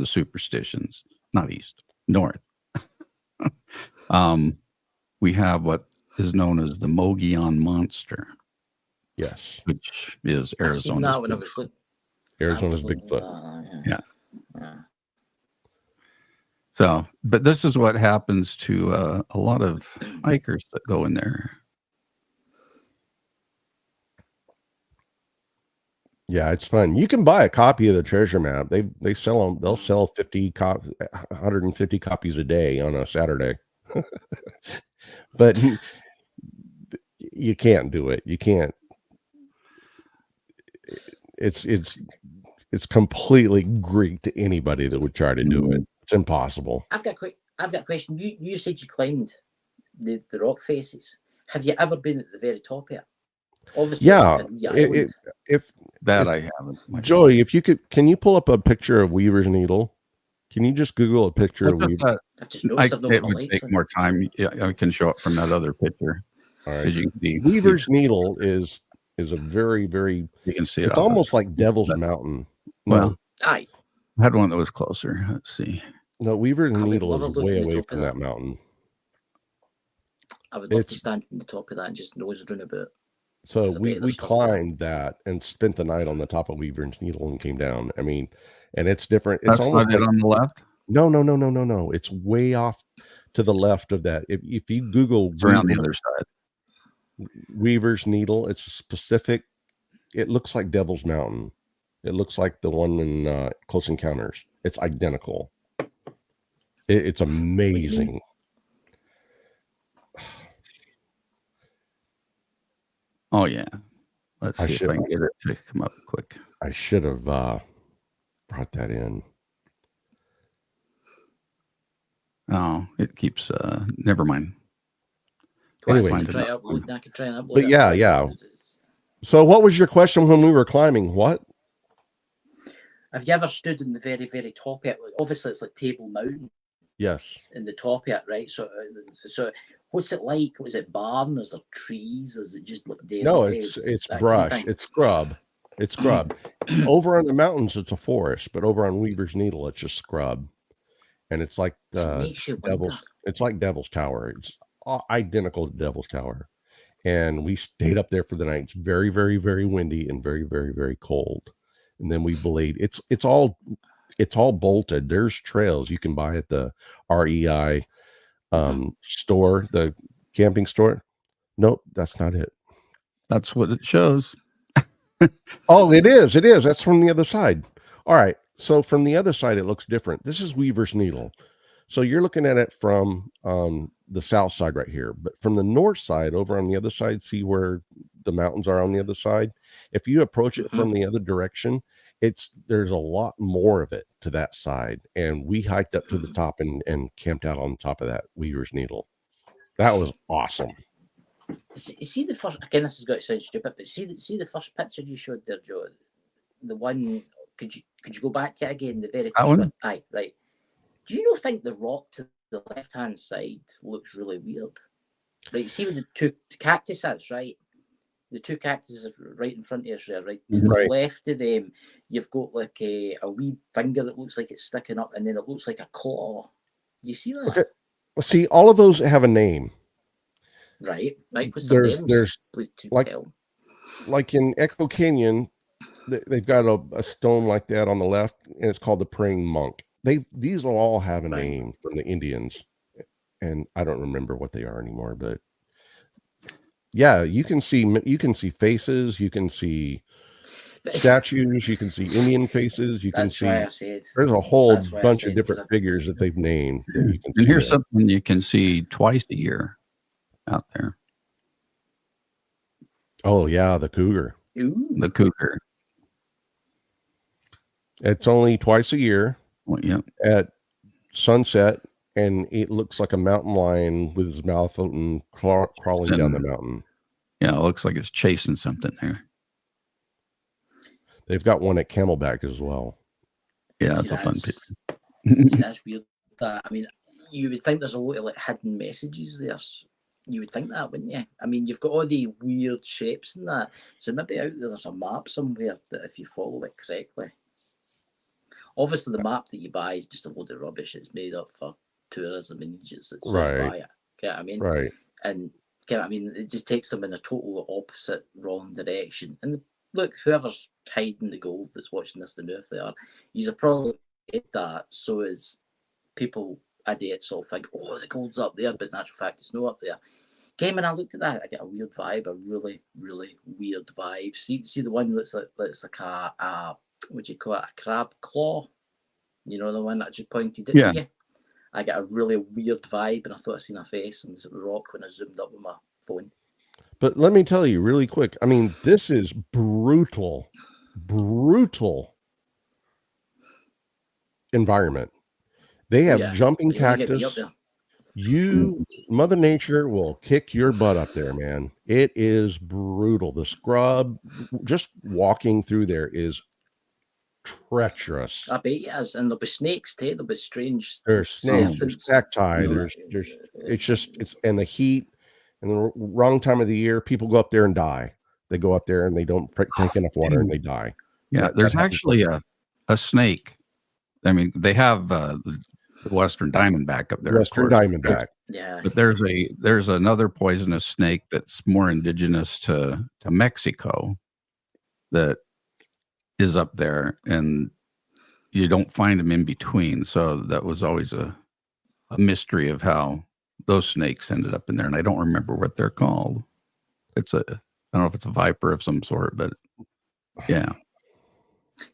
Superstitions, not east, north, we have what is known as the Mogollon Monster. Yes, which is Arizona's Bigfoot. Yeah. So, but this is what happens to a lot of hikers that go in there. Yeah, it's fun. You can buy a copy of the treasure map. They sell them. They'll sell 150 copies a day on a Saturday. But you can't do it. You can't. It's it's completely Greek to anybody that would try to do it. It's impossible. I've got a question. You said you climbed the rock faces. Have you ever been at the very top here? Obviously, Yeah. If I haven't. Joey, if you can you pull up a picture of Weaver's Needle? Can you just Google a picture of Weaver? It would take more time. Yeah, I can show it from that other picture. All right. Weaver's Needle is a very, very. You can see it's almost like Devil's Mountain. Well, I had one that was closer. Let's see. No, Weaver's Needle is way away from that mountain. I would love to stand on the top of that and just nose around about. So we climbed that and spent the night on the top of Weaver's Needle and came down. I mean, and it's different. It's almost not it on the left. No. It's way off to the left of that. If you Google around the other side, Weaver's Needle, it's a specific. It looks like Devil's Mountain. It looks like the one in Close Encounters. It's identical. It's amazing. Oh yeah. Let's see if I can get it to come up quick. I should have brought that in. Oh, it keeps never mind. Anyway, I can try and upload but yeah. So what was your question when we were climbing? What? Have you ever stood in the very, very top of it? Obviously, it's like Table Mountain. Yes. In the top of it, right? So what's it like? Was it barn? Is there trees? Is it just like desert? No, it's brush. Kind of it's scrub. It's scrub. Over on the mountains, it's a forest, but over on Weaver's Needle, it's just scrub. And it's like it's like Devil's Tower. It's identical to Devil's Tower. And we stayed up there for the night. It's very, very, very windy and very, very, very cold. And then we belayed. It's all bolted. There's trails you can buy at the REI store, the camping store. Nope, that's not it. That's what it shows. Oh, it is. That's from the other side. All right. So from the other side, it looks different. This is Weaver's Needle. So you're looking at it from the south side right here, but from the north side over on the other side, see where the mountains are on the other side. If you approach it from the other direction, there's a lot more of it to that side. And we hiked up to the top and camped out on top of that Weaver's Needle. That was awesome. See the first, again, this has got to sound stupid, but see the first picture you showed there, Joe. The one, could you go back to it again? The very first one. Aye, right. Do you not think the rock to the left-hand side looks really weird? Like, see with the two cactuses, right? The two cactuses right in front of us there, right? To the left of them, you've got like a wee finger that looks like it's sticking up, and then it looks like a claw. Do you see that? Okay. Well, see, all of those have a name. Right. What's there's like in Echo Canyon, they've got a stone like that on the left, and it's called the Praying Monk. These will all have a name from the Indians, and I don't remember what they are anymore. But yeah, you can see faces, you can see statues, you can see Indian faces, you can see. There's a whole bunch of different figures that they've named. That you can and here's something you can see twice a year out there. Oh yeah, the cougar. Ooh. The cougar. It's only twice a year. Well, yeah. At sunset, and it looks like a mountain lion with his mouth open, crawling down the mountain. Yeah, it looks like it's chasing something there. They've got one at Camelback as well. Yeah, that's a fun picture. That's weird. I mean, you would think there's a lot of like hidden messages there. You would think that, wouldn't you? I mean, you've got all the weird shapes and that. So maybe out there's a map somewhere that if you follow it correctly. Obviously, the map that you buy is just a load of rubbish. It's made up for tourism and agents that buy it. Get what I mean? Right. And get what I mean? It just takes them in a total opposite, wrong direction. And look, whoever's hiding the gold that's watching this, the know if they are, you've probably get that. So as people, idiots, all think, oh, the gold's up there, but in actual fact, it's not up there. Okay, when I looked at that, I get a weird vibe, a really, really weird vibe. See the one that's like a what do you call it, a crab claw? You know, the one that I just pointed at you? I get a really weird vibe, and I thought I seen a face and the rock when I zoomed up with my phone. But let me tell you really quick. I mean, this is brutal. environment. They have Yeah, jumping you're gonna get me up cactus. there. Mother Nature will kick your butt up there, man. It is brutal. The scrub, just walking through there is treacherous. I bet it is, and there'll be snakes too. There'll be strange There's snakes, there's serpents. cacti, Yeah. it's and the heat and the wrong time of the year, people go up there and die. They go up there and they don't take enough water and they die. Yeah, there's actually a snake. I mean, they have the Western Diamondback up there. Western Diamondback. Yeah, But there's another poisonous snake that's more indigenous to Mexico that is up there, and you don't find them in between. So that was always a mystery of how those snakes ended up in there, and I don't remember what they're called. I don't know if it's a viper of some sort, but yeah,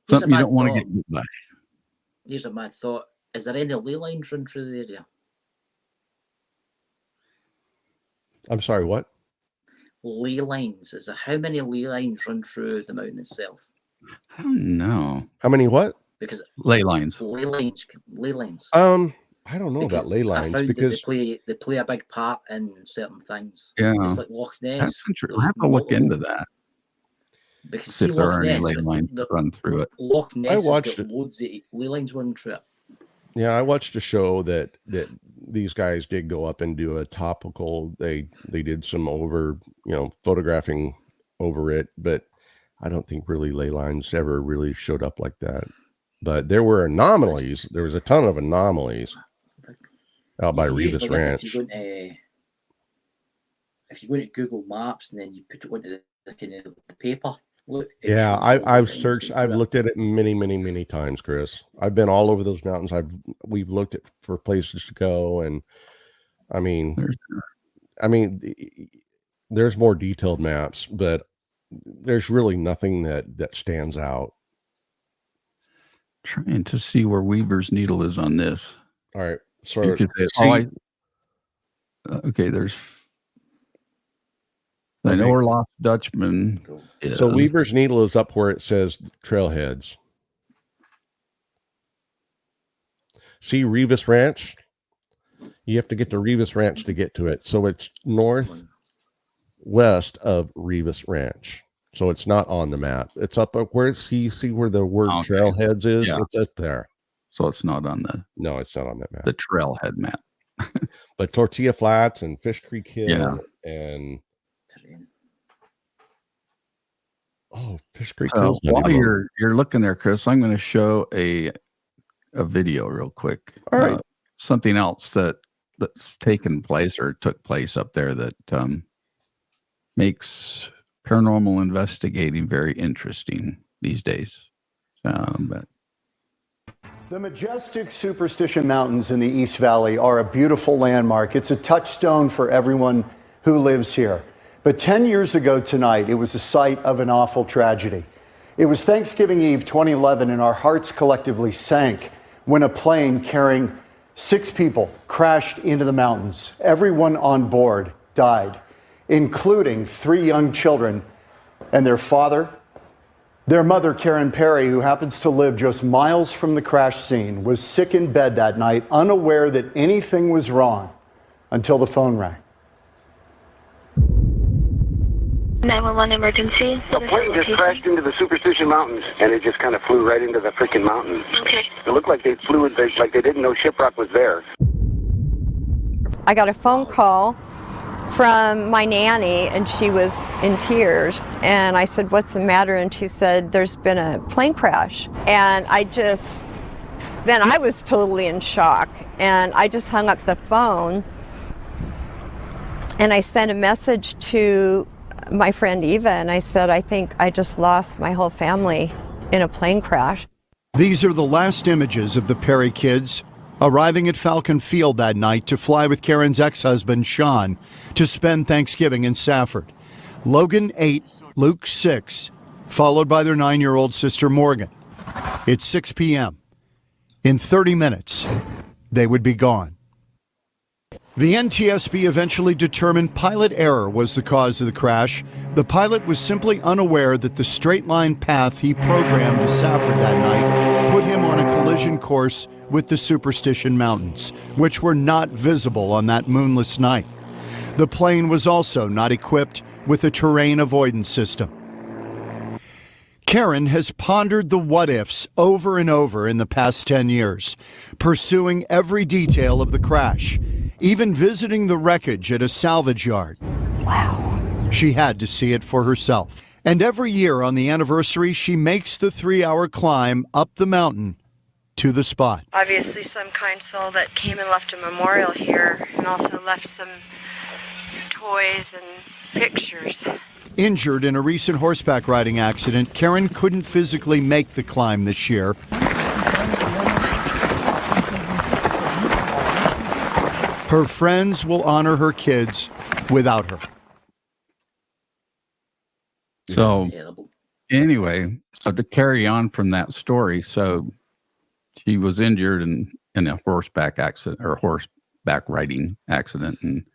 something you don't want to get bit by. Here's a mad thought: is there any ley lines run through the area? I'm sorry, what? Ley lines. Is there how many ley lines run through the mountain itself? I don't know. How many what? Because Ley lines. ley lines. I don't know about ley I lines found because that they play a big part in certain things. Yeah, It's like Loch Ness. that's interesting. There's I have to look into multiple- that. Because See see, if there Loch are any Ness, ley lines that run through it. Loch Ness has watched got it. loads of ley lines running through it. yeah, I watched a show that these guys did go up and do a topical. They did some photographing over it, but I don't think really ley lines ever really showed up like that. But there were anomalies. There was a ton of anomalies out by You Revis usually get it Ranch. if you go into Google Maps and then you put it onto the kind of the paper. Look. it Yeah, shows all the I've things searched. through I've it. looked at it many times, Chris. I've been all over those mountains. We've looked at for places to go, and I mean, there's more detailed maps, but there's really nothing that stands out. Trying to see where Weaver's Needle is on this. All right, so You could say, okay, there's. I know Okay. where Lost Dutchman Cool. is. So Weaver's Needle is up where it says trailheads. See Revis Ranch? You have to get to Revis Ranch to get to it. So it's northwest of Revis Ranch. So it's not on the map. It's up where you see where the word Okay. trailheads is. Yeah. It's up there. So it's not on No, it's not on that map. the trailhead map. But Tortilla Flats and Fish Creek Hill Yeah. and Terrain. Fish Creek So Hill's not while even on. you're looking there, Chris, I'm going to show a video real quick. All right. Something else that's taken place or took place up there that makes paranormal investigating very interesting these days. But The majestic Superstition Mountains in the East Valley are a beautiful landmark. It's a touchstone for everyone who lives here. But 10 years ago tonight, it was the site of an awful tragedy. It was Thanksgiving Eve 2011, and our hearts collectively sank when a plane carrying 6 people crashed into the mountains. Everyone on board died, including 3 young children and their father. Their mother, Karen Perry, who happens to live just miles from the crash scene, was sick in bed that night, unaware that anything was wrong until the phone rang. 911 emergency. The plane just crashed into the Superstition Mountains, and it just kind of flew right into the freaking mountain. Okay. It looked like they flew, like they didn't know shiprock was there. I got a phone call from my nanny, and she was in tears, and I said, "What's the matter?" And she said, "There's been a plane crash." And then I was totally in shock, and I just hung up the phone, and I sent a message to my friend Eva, and I said, "I think I just lost my whole family in a plane crash." These are the last images of the Perry kids arriving at Falcon Field that night to fly with Karen's ex-husband, Sean, to spend Thanksgiving in Safford. Logan 8, Luke 6, followed by their 9-year-old sister, Morgan. It's 6 p.m. In 30 minutes, they would be gone. The NTSB eventually determined pilot error was the cause of the crash. The pilot was simply unaware that the straight-line path he programmed to Safford that night put him on a collision course with the Superstition Mountains, which were not visible on that moonless night. The plane was also not equipped with a terrain avoidance system. Karen has pondered the what-ifs over and over in the past 10 years, pursuing every detail of the crash, even visiting the wreckage at a salvage yard. Wow. She had to see it for herself. And every year on the anniversary, she makes the 3-hour climb up the mountain to the spot. Obviously some kind soul that came and left a memorial here and also left some toys and pictures. Injured in a recent horseback riding accident, Karen couldn't physically make the climb this year. Her friends will honor her kids without her. So anyway, so to carry on from that story, so she was injured in a horseback accident or horseback riding accident and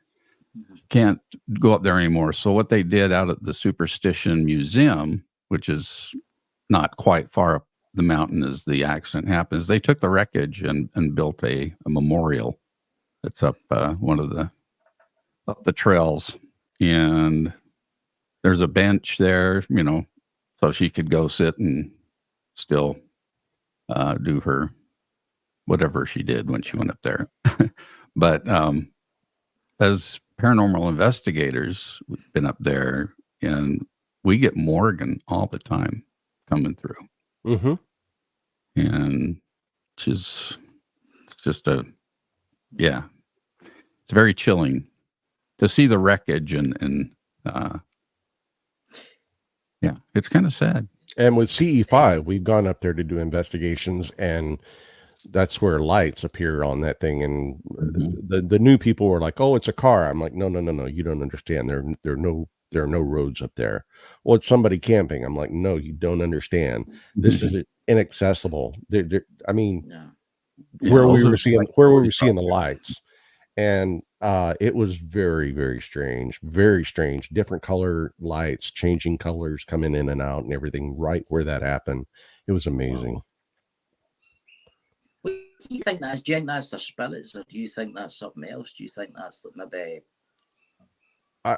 can't go up there anymore. So what they did out at the Superstition Museum, which is not quite far up the mountain as the accident happens, they took the wreckage and built a memorial that's up one of the trails. And there's a bench there, you know, so she could go sit and still do her whatever she did when she went up there. But as paranormal investigators, we've been up there and we get Morgan all the time coming through. Mm-hmm. And it's just it's very chilling to see the wreckage and it's kind of sad. And with CE5, we've gone up there to do investigations, and that's where lights appear on that thing. And the new people were like, "Oh, it's a car." I'm like, "No, you don't understand. There are no roads up there." Well, it's somebody camping. I'm like, "No, you don't understand. This is inaccessible." I mean, where we were seeing the lights, and it was very, very strange, different color lights, changing colors, coming in and out and everything right where that happened. It was amazing. Wow. Do you think that's, do you think that's their spirits, or do you think that's something else? Do you think that's maybe? I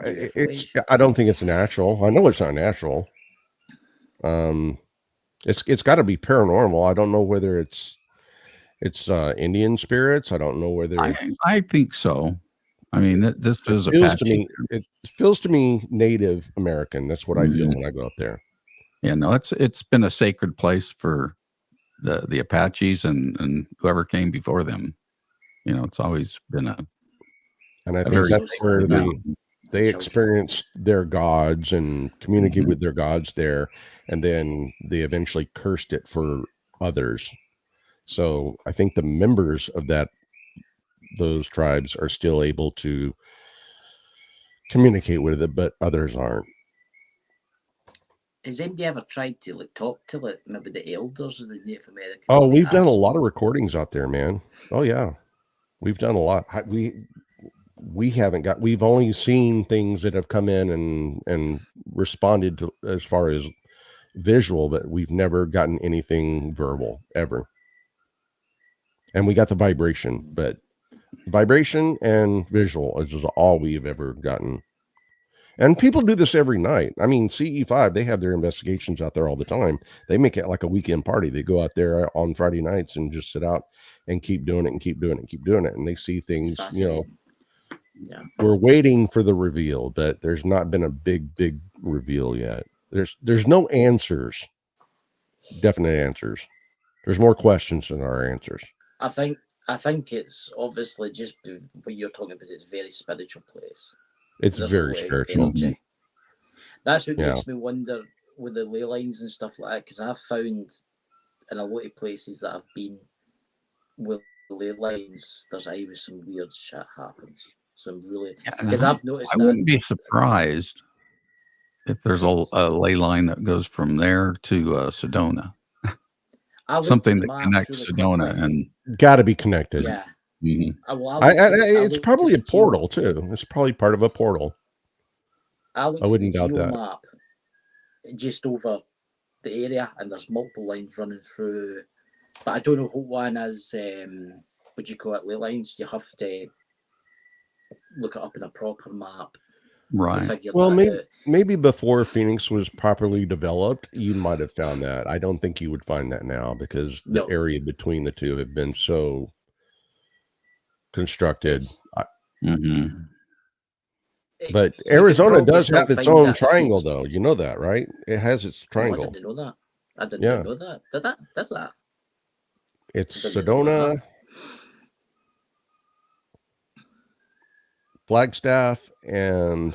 don't think it's natural. I know it's not natural. It's got to be paranormal. I don't know whether it's Indian spirits. I don't know whether I think so. I mean, this is it feels to me Native American. That's what I feel when I go up there. Yeah, no, it's been a sacred place for the Apaches and whoever came before them. You know, it's always been and I think that's where they experienced their gods and communicate with their gods there, and then they eventually cursed it for others. So I think the members of those tribes are still able to communicate with it, but others aren't. Has anybody ever tried to talk to maybe the elders of the Native Americans? Oh, we've done a lot of recordings out there, man. Oh yeah, we've done a lot. We've only seen things that have come in and responded to as far as visual, but we've never gotten anything verbal ever. And we got the vibration, but vibration and visual is all we've ever gotten. And people do this every night. I mean, CE5, they have their investigations out there all the time. They make it like a weekend party. They go out there on Friday nights and just sit out and keep doing it and keep doing it and keep doing it. And they see things, you know. Yeah. We're waiting for the reveal, but there's not been a big reveal yet. There's no answers, definite answers. There's more questions than our answers. I think it's obviously just what you're talking about. It's a very spiritual place. It's very spiritual. Energy. That's what makes me wonder with the ley lines and stuff like that, because I've found in a lot of places that I've been with ley lines, there's always some weird shit happens. Some really, because I've noticed. I wouldn't be surprised if there's a ley line that goes from there to Sedona. Something that connects Sedona and got to be connected. Yeah, It's probably a portal too. It's probably part of a portal. I looked wouldn't at the doubt that. map just over the area, and there's multiple lines running through, but I don't know what one is. What do you call it? Ley lines. You have to look it up in a proper map. Right. Well, maybe before Phoenix was properly developed, you might have found that. I don't think you would find that now because the area between the two have been so constructed. But Arizona does have its own triangle, though. You know that, right? It has its triangle. I didn't know that. I didn't know that. Does that? It's Sedona, Flagstaff, and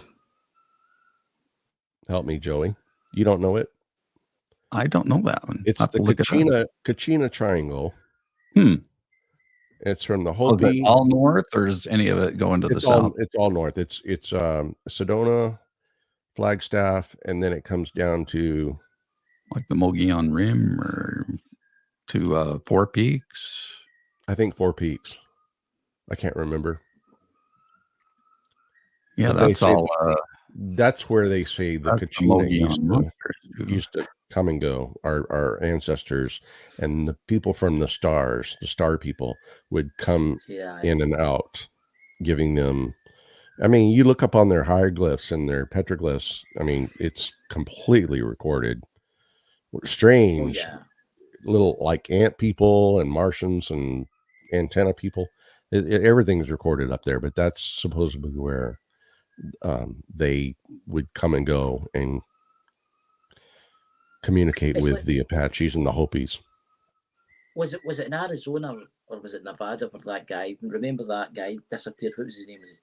help me, Joey. You don't know it? I don't know that one. It's the Kachina Triangle. It's from the Hopi. All north, or is any of it going to the south? It's all north. It's Sedona, Flagstaff, and then it comes down to like the Mogollon Rim, or to Four Peaks. I think Four Peaks. I can't remember. Yeah, that's all. That's where they say the Kachina used to come and go. Our ancestors and the people from the stars, the star people, would come in and out, giving them. I mean, you look up on their hieroglyphs and their petroglyphs. I mean, it's completely recorded. Strange, little like ant people and Martians and antenna people. Everything's recorded up there, but that's supposedly where they would come and go and communicate with the Apaches and the Hopis. Was it in Arizona or was it Nevada where that guy? Remember that guy disappeared? What was his name? Was it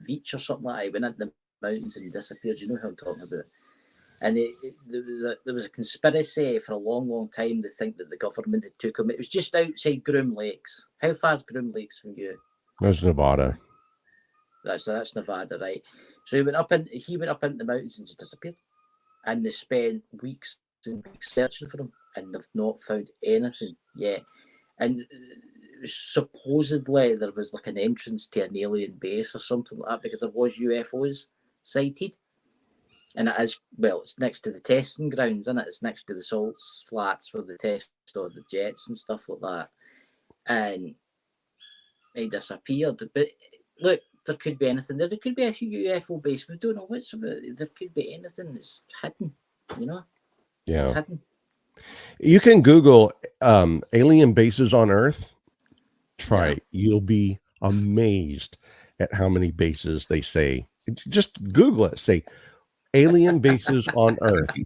Veach or something like that? He went into the mountains and he disappeared. You know who I'm talking about? And there was a conspiracy for a long, long time to think that the government had took him. It was just outside Groom Lakes. How far is Groom Lakes from you? That's Nevada. That's Nevada, right? So he went up into the mountains and just disappeared. And they spent weeks and weeks searching for him, and they've not found anything yet. And supposedly there was like an entrance to an alien base or something like that, because there was UFOs sighted. And it is, well, it's next to the testing grounds, isn't it? It's next to the salt flats where they test all the jets and stuff like that. And he disappeared. But look, there could be anything there. There could be a UFO base. We don't know what's about. There could be anything that's hidden, you know? Yeah. It's hidden. You can Google alien bases on Earth. Try it. You'll be amazed at how many bases they say. Just Google it. Say, alien bases on Earth.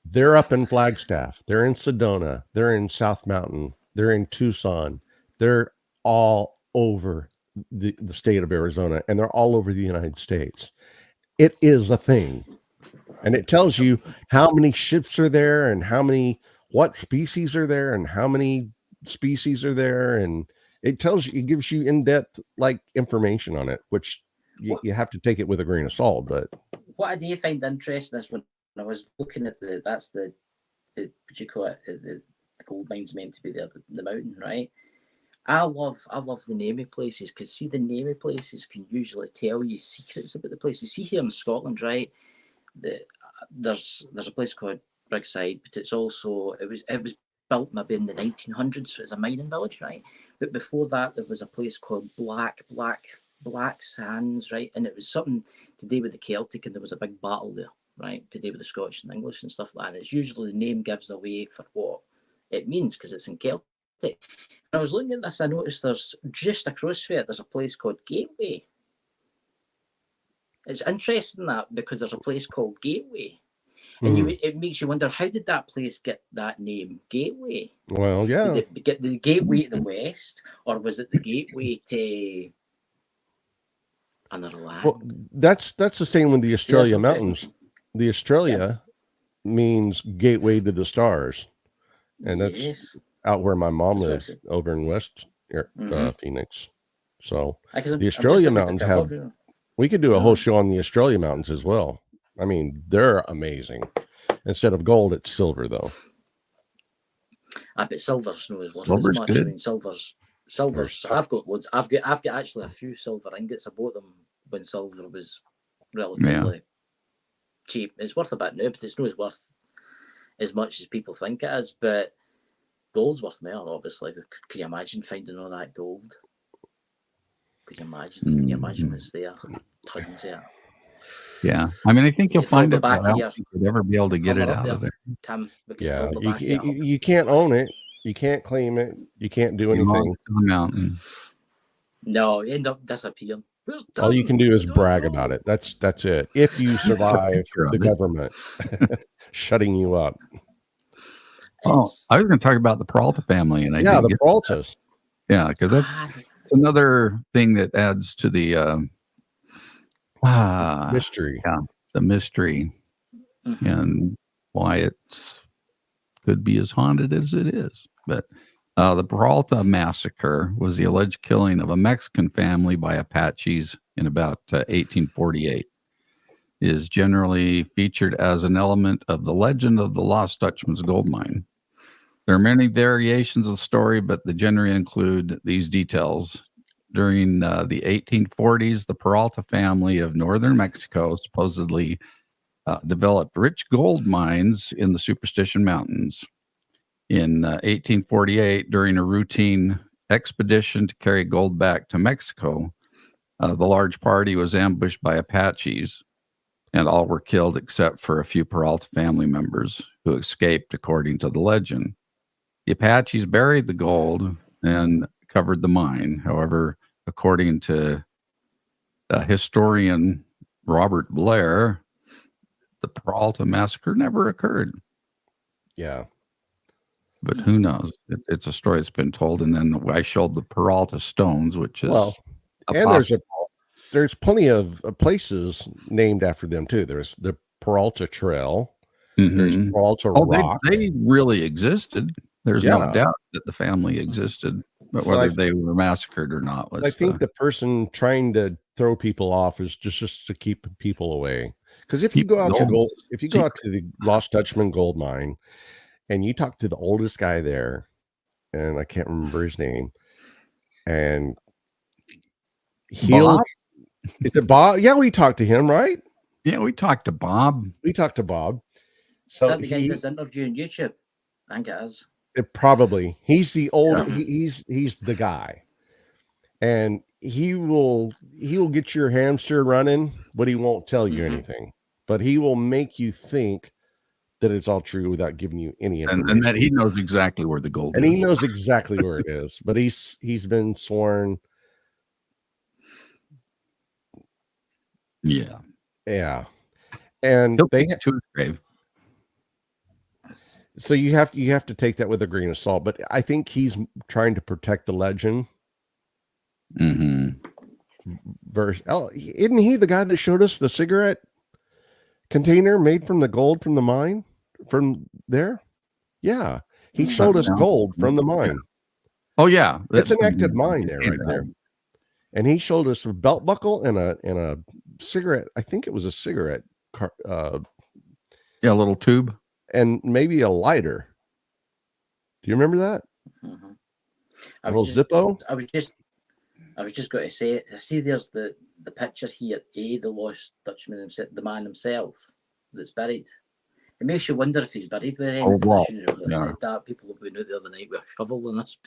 They're up in Flagstaff. They're in Sedona. They're in South Mountain. They're in Tucson. They're all over the state of Arizona, and they're all over the United States. It is a thing. And it tells you how many ships are there and what species are there and how many species are there. And it gives you in-depth like information on it, which you have to take it with a grain of salt. But what do you find interesting is when I was looking at what do you call it? The gold mine's meant to be there, the mountain, right? I love the name of places, because see, the name of places can usually tell you secrets about the places. See, here in Scotland, right? There's a place called Briggside, but it's also it was built maybe in the 1900s, so it's a mining village, right? But before that, there was a place called Black Sands, right? And it was something to do with the Celtic, and there was a big battle there, right? To do with the Scottish and English and stuff like that. And it's usually the name gives away for what it means, because it's in Celtic. When I was looking at this, I noticed there's just across from it, there's a place called Gateway. It's interesting that, because there's a place called Gateway. And it makes you wonder, how did that place get that name, Gateway? Well, yeah. Did it get the gateway to the west, or was it the gateway to another land? Well, that's the same with the Australia Mountains. The Australia means gateway to the stars. And that's out where my mom lives, over in West Phoenix. So the Australia Mountains we could do a whole show on the Australia Mountains as well. I mean, they're amazing. Instead of gold, it's silver, though. I bet silver's no as worth Silver's as much. good. I mean, silver's Silvers. I've got loads. I've got actually a few silver ingots. I bought them when silver was relatively cheap. It's worth a bit now, but it's not worth as much as people think it is. But gold's worth more, obviously. Could you imagine finding all that gold? Could you imagine? Can you imagine what's there? Tons there. Yeah, I mean, I think you'll find it. I don't Here. think you'd ever be able to get it out of there. Tim, Yeah, you can't own it. You can't claim it. You can't do anything. The mountain. No, you end up disappearing. All you can do is brag about it. That's it. If you survive the government shutting you up. Oh, I was going to talk about the Peralta family, and the Peraltas. Yeah, because that's another thing that adds to the mystery. Yeah, the mystery, and why it's could be as haunted as it is. But the Peralta massacre was the alleged killing of a Mexican family by Apaches in about 1848. It is generally featured as an element of the legend of the Lost Dutchman's gold mine. There are many variations of the story, but they generally include these details. During the 1840s, the Peralta family of northern Mexico supposedly developed rich gold mines in the Superstition Mountains. In 1848, during a routine expedition to carry gold back to Mexico, the large party was ambushed by Apaches, and all were killed except for a few Peralta family members who escaped, according to the legend. The Apaches buried the gold and covered the mine. However, according to historian Robert Blair, the Peralta massacre never occurred. Yeah. But who knows? It's a story that's been told. And then I showed the Peralta stones, which is there's plenty of places named after them too. There's the Peralta Trail. There's Peralta Rock. They really existed. There's no doubt that the family existed, but whether they were massacred or not was. I think the person trying to throw people off is just to keep people away. Because if you go out to the Lost Dutchman gold mine, and you talk to the oldest guy there, and I can't remember his name, and it's a Bob. Yeah, we talked to him, right? Yeah, we talked to Bob. So the guy does interview on YouTube. I think it is. Probably he's the old. He's the guy, and he will get your hamster running, but he won't tell you anything. But he will make you think that it's all true without giving you any information. And that he knows exactly where the gold is. And he knows exactly where it is. But he's been sworn. Yeah. Yeah. And they have to his grave. So you have to take that with a grain of salt. But I think he's trying to protect the legend. Isn't he the guy that showed us the cigarette container made from the gold from the mine from there? Yeah, he showed us gold from the mine. Oh yeah, it's an active mine there, right there. And he showed us a belt buckle and a cigarette. I think it was a cigarette. A little tube and maybe a lighter. Do you remember that? I was just going to say, I see there's the picture here, the Lost Dutchman himself, the man himself that's buried. It makes you wonder if he's buried with anything. I shouldn't have said that. People have been out the other night with a shovel and this.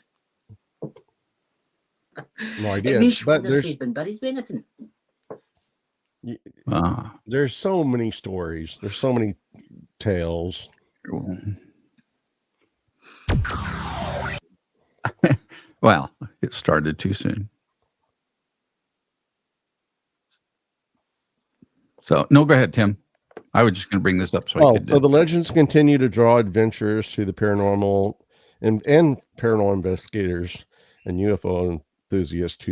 No idea. It makes you wonder if he's been buried with anything. There's so many stories. There's so many tales. Well, it started too soon. So, no, go ahead, Tim. I was just going to bring this up so the legends continue to draw adventurers to the paranormal and paranormal investigators and UFO enthusiasts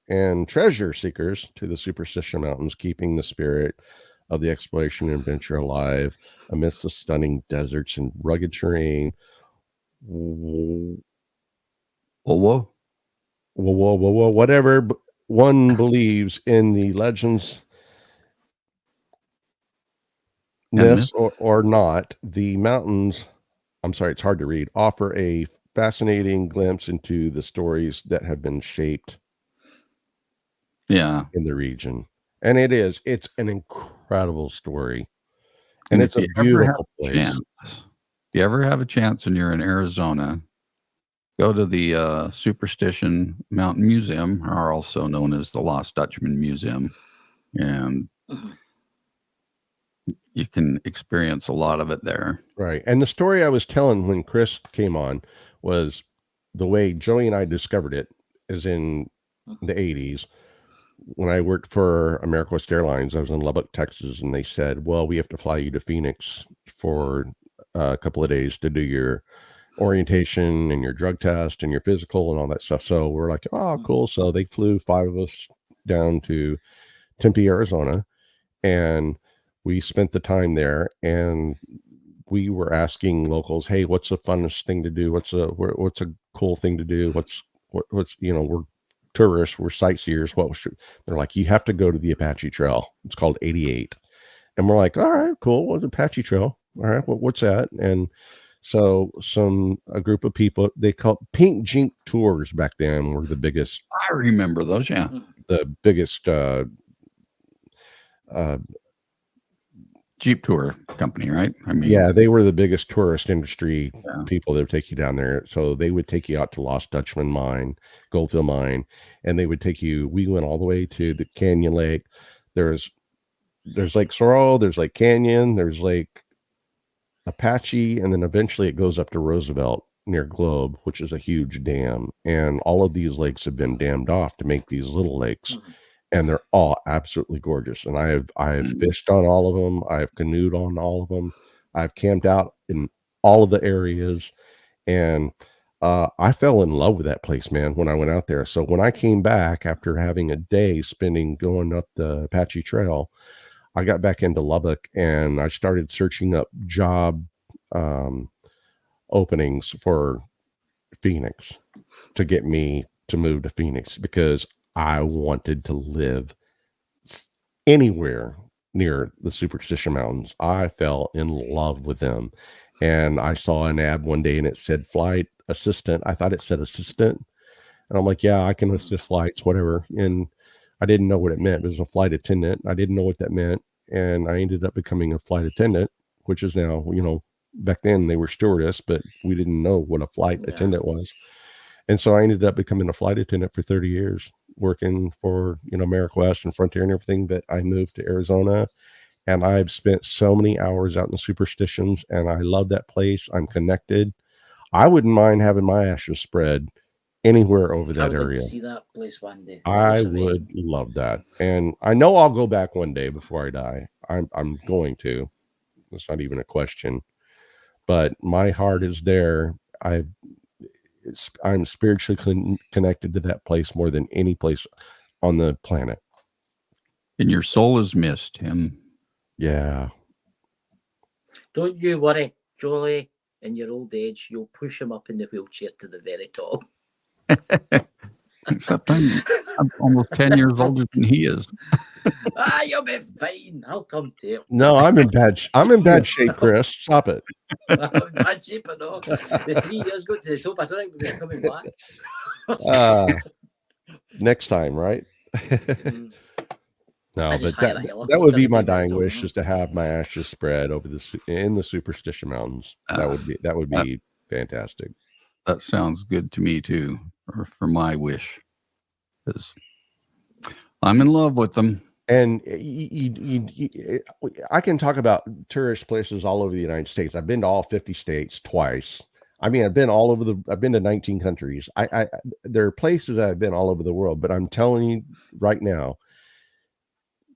and treasure seekers to the Superstition Mountains, keeping the spirit of the exploration and adventure alive amidst the stunning deserts and rugged terrain. Whatever one believes in the legends or not, the mountains, I'm sorry, it's hard to read, offer a fascinating glimpse into the stories that have been shaped Yeah. in the region. And it's an incredible story. And And it's if a you ever have beautiful a place. chance, if you ever have a chance and you're in Arizona, go to the Superstition Mountain Museum, or also known as the Lost Dutchman Museum, and you can experience a lot of it there. Right. And the story I was telling when Chris came on was the way Joey and I discovered it is in the 80s. When I worked for America West Airlines, I was in Lubbock, Texas, and they said, well, we have to fly you to Phoenix for a couple of days to do your orientation and your drug test and your physical and all that stuff. So we're like, oh, cool. So they flew 5 of us down to Tempe, Arizona, and we spent the time there, and we were asking locals, hey, what's the funnest thing to do? What's a cool thing to do? What's we're tourists, we're sightseers. They're like, you have to go to the Apache Trail. It's called 88. And we're like, all right, cool. What's Apache Trail? All right, what's that? And so a group of people, they called Pink Jink Tours back then, were the biggest. I remember those, yeah. The biggest Jeep tour company, right? I mean, yeah, they were the biggest tourist industry people that would take you down there. So they would take you out to Lost Dutchman Mine, Goldfield Mine, and they would take you. We went all the way to the Canyon Lake. There's Lake Sorrel, there's Lake Canyon, there's Lake Apache, and then eventually it goes up to Roosevelt near Globe, which is a huge dam. And all of these lakes have been dammed off to make these little lakes. And they're all absolutely gorgeous. And I have fished on all of them. I've canoed on all of them. I've camped out in all of the areas. And I fell in love with that place, man, when I went out there. So when I came back after having a day going up the Apache Trail, I got back into Lubbock and I started searching up job openings for Phoenix to get me to move to Phoenix, because I wanted to live anywhere near the Superstition Mountains. I fell in love with them. And I saw an ad one day and it said flight assistant. I thought it said assistant. And I'm like, yeah, I can assist flights, whatever. And I didn't know what it meant. It was a flight attendant. I didn't know what that meant. And I ended up becoming a flight attendant, which is now, back then they were stewardess, but we didn't know what a flight attendant was. And so I ended up becoming a flight attendant for 30 years, working for, America West and Frontier and everything. But I moved to Arizona and I've spent so many hours out in the Superstitions, and I love that place. I'm connected. I wouldn't mind having my ashes spread anywhere over that area. See that place one day. I would love that. And I know I'll go back one day before I die. I'm going to. It's not even a question. But my heart is there. I'm spiritually connected to that place more than any place on the planet. And your soul is missed, Tim. Yeah. Don't you worry, Jolie. In your old age, you'll push him up in the wheelchair to the very top. Except I'm almost 10 years older than he is. You'll be fine. I'll come to you. No, I'm in bad shape, Chris. Stop it. I'm in bad shape, I know. The 3 years go to the top. I don't think we're coming back. Next time, right? No, but that would be my dying wish, is to have my ashes spread over in the Superstition Mountains. That would be fantastic. That sounds good to me too, or for my wish, because I'm in love with them. And I can talk about tourist places all over the United States. I've been to all 50 states twice. I mean, I've been to 19 countries. There are places that I've been all over the world, but I'm telling you right now,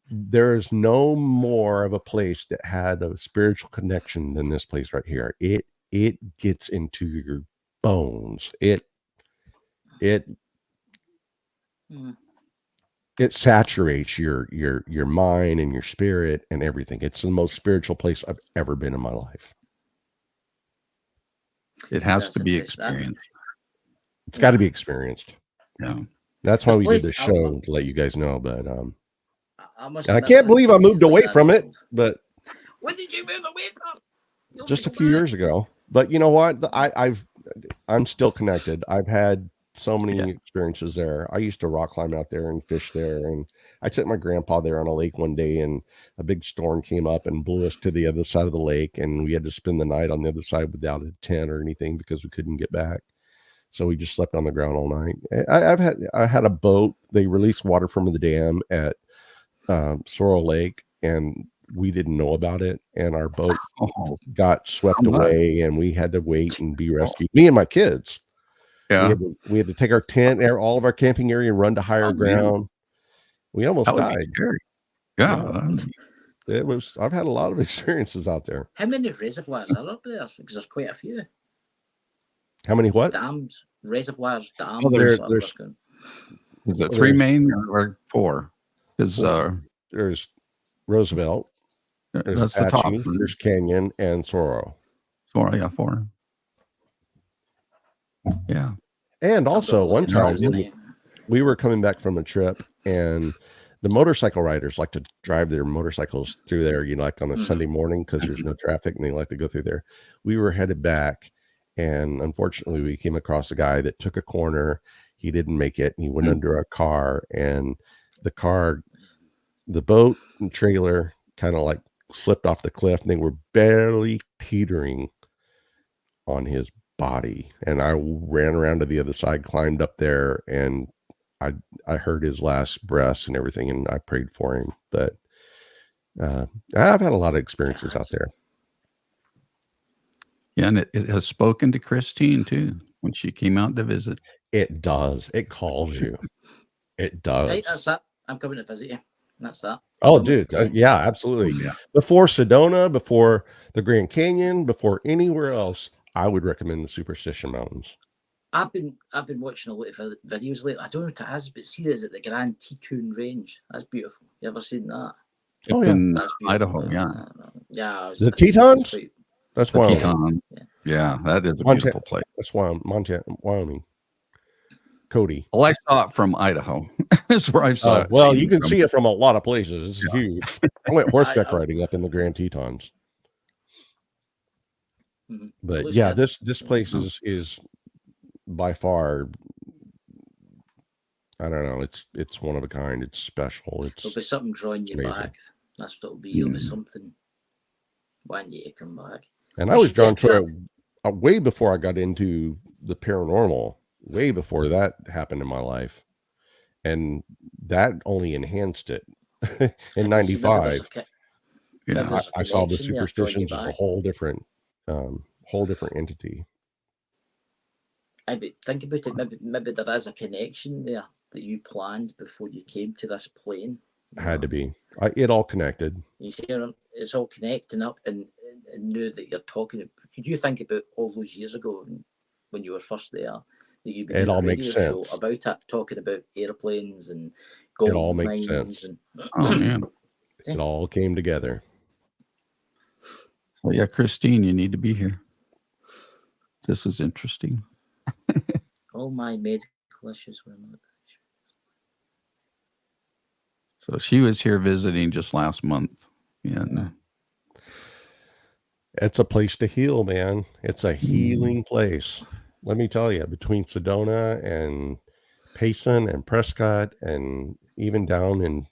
there is no more of a place that had a spiritual connection than this place right here. It gets into your bones. It saturates your mind and your spirit and everything. It's the most spiritual place I've ever been in my life. It has to be experienced. It's got to be experienced. Yeah. That's why we did the show, to let you guys know. But I can't believe I moved away from it. But when did you move away from? Just a few years ago. But you know what? I'm still connected. I've had so many experiences there. I used to rock climb out there and fish there, and I took my grandpa there on a lake one day, and a big storm came up and blew us to the other side of the lake, and we had to spend the night on the other side without a tent or anything because we couldn't get back. So we just slept on the ground all night. I had a boat. They released water from the dam at Sorrel Lake, and we didn't know about it, and our boat got swept away, and we had to wait and be rescued. Me and my kids. Yeah, we had to take our tent, all of our camping area, and run to higher ground. We almost died. Yeah, it was. I've had a lot of experiences out there. How many reservoirs are up there? Because there's quite a few. How many what? Dams, reservoirs, dams. Oh, there's is it 3 main or 4? Because there's Roosevelt. That's the top. There's Canyon and Sorrow. Yeah, 4. Yeah. And also one time we were coming back from a trip, and the motorcycle riders like to drive their motorcycles through there, like on a Sunday morning because there's no traffic, and they like to go through there. We were headed back, and unfortunately we came across a guy that took a corner. He didn't make it, and he went under a car, and the boat and trailer kind of like slipped off the cliff, and they were barely teetering on his body. And I ran around to the other side, climbed up there, and I heard his last breaths and everything, and I prayed for him. But I've had a lot of experiences out there. Yeah, and it has spoken to Christine too when she came out to visit. It does. It calls you. It does. Hey, that's that. I'm coming to visit you. That's that. Oh, dude. Yeah, absolutely. Yeah. Before Sedona, before the Grand Canyon, before anywhere else, I would recommend the Superstition Mountains. I've been watching a lot of videos lately. I don't know what it is, but see, is it the Grand Teton Range? That's beautiful. You ever seen that? Oh, yeah. In Idaho, yeah. Yeah. The Tetons? That's Wyoming. Teton. Yeah, that is a beautiful place. That's Wyoming. Cody. Well, I saw it from Idaho. That's where I saw it. Well, you can see it from a lot of places. It's huge. I went horseback riding up in the Grand Tetons. But yeah, this place is by far, I don't know, it's one of a kind. It's special. There'll be something drawing you amazing. Back. That's what it'll be. It'll be something wanting you to come back. And I was drawn to it way before I got into the paranormal. Way before that happened in my life, and that only enhanced it. In '95, I saw the Superstitions as a whole different entity. I think about it. Maybe there is a connection there that you planned before you came to this plane. It had to be. It all connected. You see, it's all connecting up, and knew that you're talking. Could you think about all those years ago when you were first there? It all makes sense about it, talking about airplanes and gold. It all makes sense. Oh man, it all came together. So yeah, Christine, you need to be here. This is interesting. All my medical issues were not. So she was here visiting just last month. Yeah. It's a place to heal, man. It's a healing place. Let me tell you, between Sedona and Payson and Prescott and even down in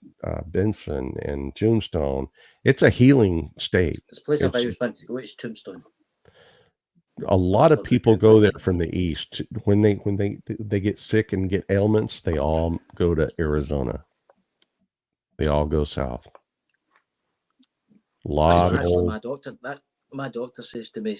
Benson and Tombstone, it's a healing state. This place I've always wanted to go is Tombstone. A lot of people go there from the east. When they get sick and get ailments, they all go to Arizona. They all go south. My doctor says to me,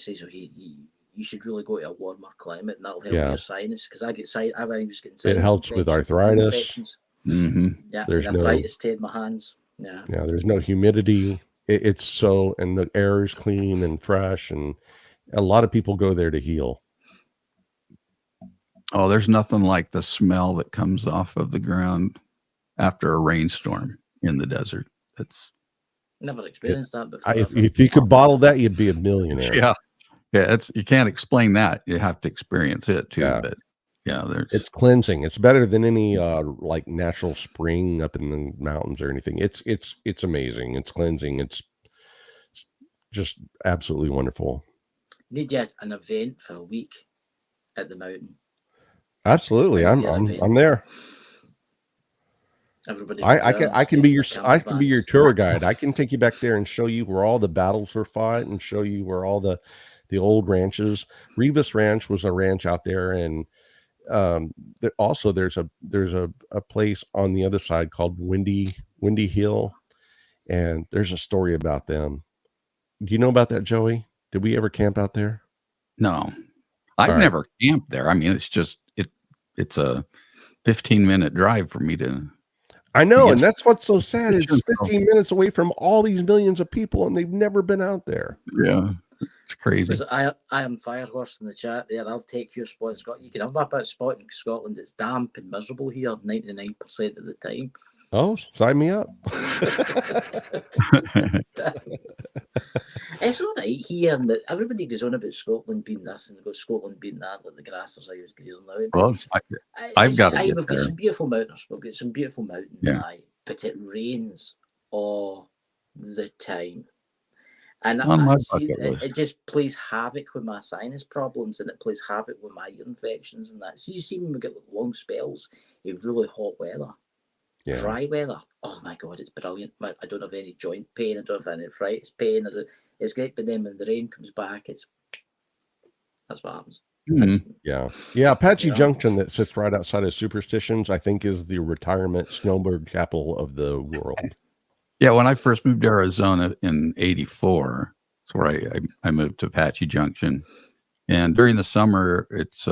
you should really go to a warmer climate, and that'll help your sinus. Because I was getting sinus. It helps with arthritis. Mm-hmm. Yeah, there's arthritis stayed in my hands. Yeah. There's no humidity. And the air is clean and fresh, and a lot of people go there to heal. Oh, there's nothing like the smell that comes off of the ground after a rainstorm in the desert. It's never experienced that before. If you could bottle that, you'd be a millionaire. Yeah. You can't explain that. You have to experience it too. Yeah. But it's cleansing. It's better than any like natural spring up in the mountains or anything. It's amazing. It's cleansing. It's just absolutely wonderful. Need an event for a week at the mountain. Absolutely. I'm there. Everybody, I can be your tour guide. I can take you back there and show you where all the battles were fought and show you where all the old ranches. Rivas Ranch was a ranch out there, and also there's a place on the other side called Windy Hill, and there's a story about them. Do you know about that, Joey? Did we ever camp out there? No, I've never camped there. I mean, it's a 15-minute drive for me to. I know, and that's what's so sad. It's 15 minutes away from all these millions of people, and they've never been out there. Yeah, it's crazy. I am Firehorse in the chat there. I'll take your spot in Scotland. You can have my best spot in Scotland. It's damp and miserable here 99% of the time. Oh, sign me up. It's all right here, and everybody goes on about Scotland being this and goes Scotland being that, like the grass is always green now. Well, I've got we've got some beautiful mountains. We've got some beautiful mountains, but it rains all the time. And it just plays havoc with my sinus problems, and it plays havoc with my ear infections and that. So you see when we get long spells of really hot weather. Yeah. Dry weather, oh my god, it's brilliant. I don't have any joint pain, I don't have any arthritis pain. It's great, but then when the rain comes back, that's what happens. Mm-hmm. Yeah. Apache Junction, that sits right outside of Superstitions, I think is the retirement snowbird capital of the world. Yeah, when I first moved to Arizona in '84, that's where I moved to Apache Junction, and during the summer, it's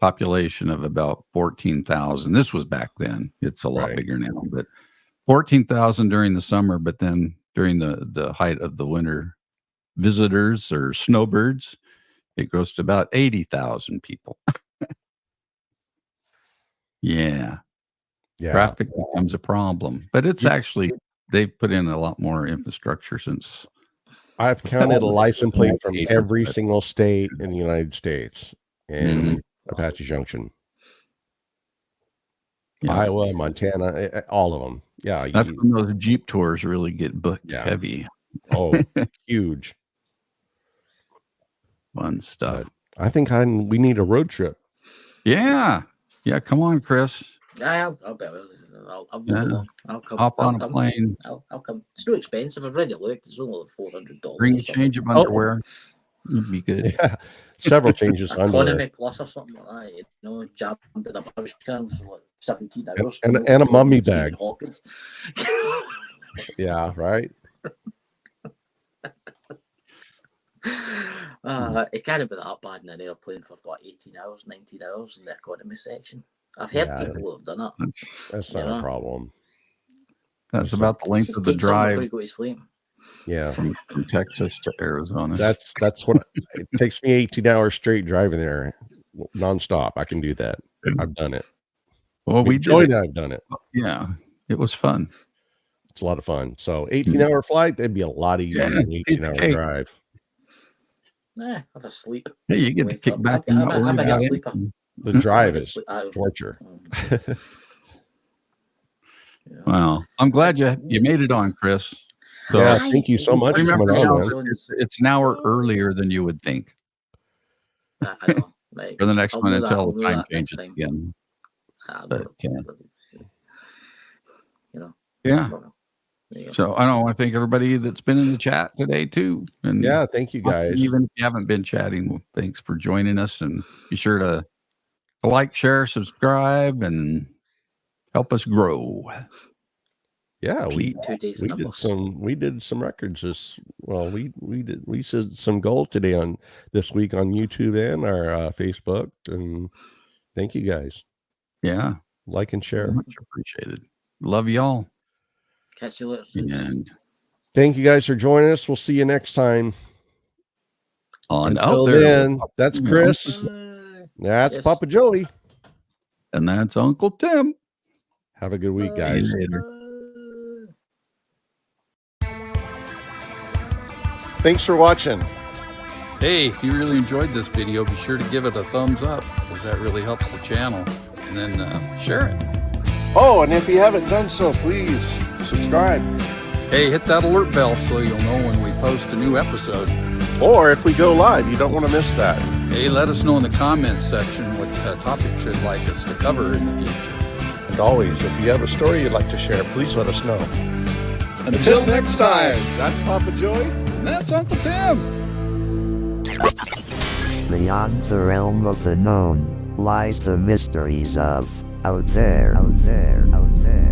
population of about 14,000. This was back then. It's a lot bigger now, but 14,000 during the summer. But then during the height of the winter visitors or snowbirds, it grows to about 80,000 people. Yeah. Traffic becomes a problem, but it's actually, they've put in a lot more infrastructure since. I've counted a license plate from every single state in the United States and Apache Junction, Iowa, Montana, all of them. Yeah, that's when those Jeep tours really get booked heavy. Oh, huge, fun stuff. I think we need a road trip. Yeah. Come on, Chris. I'll come. Hop on a plane. I'll come. It's too expensive. I've already looked. It's only $400. Bring a change of underwear. It'd be good. Yeah. Several changes. Economy plus or something like that. You know, jammed in a bush can for like 17 hours. And a mummy bag. Yeah, right. It can't be that bad in an airplane for what, 18 hours, 19 hours in the economy section. I've heard people who have done it. That's not a problem. That's about the length of the drive. Before you go to sleep. Yeah, from Texas to Arizona. That's what it takes me 18 hours straight driving there nonstop. I can do that. I've done it. Well, we enjoyed that. I've done it. Yeah, it was fun. It's a lot of fun. So 18-hour flight, that'd be a lot easier than an 18-hour drive. Have a sleep. Hey, you get to kick back. I'm a sleeper. The drive is torture. Wow, I'm glad you made it on, Chris. So, thank you so much for coming on. It's an hour earlier than you would think. I know. Like, for the next one, until the time changes again. But, yeah. So I want to thank everybody that's been in the chat today too. And thank you guys. Even if you haven't been chatting, thanks for joining us. And be sure to like, share, subscribe, and help us grow. Yeah, we did some records we said some goals today on this week on YouTube and our Facebook, and thank you guys. Yeah, like and share. Much appreciated. Love y'all. Catch you later. And thank you guys for joining us. We'll see you next time. Until then, that's Chris. That's Papa Joey. And that's Uncle Tim. Have a good week, guys. Later. Thanks for watching. Hey, if you really enjoyed this video, be sure to give it a thumbs up, because that really helps the channel. And then share it. Oh, and if you haven't done so, please subscribe. Hey, hit that alert bell so you'll know when we post a new episode. Or if we go live, you don't want to miss that. Hey, let us know in the comments section what topics you'd like us to cover in the future. And always, if you have a story you'd like to share, please let us know. Until next time, that's Papa Joy. and that's Uncle Tim. Beyond the realm of the known lies the mysteries of out there, out there, out there.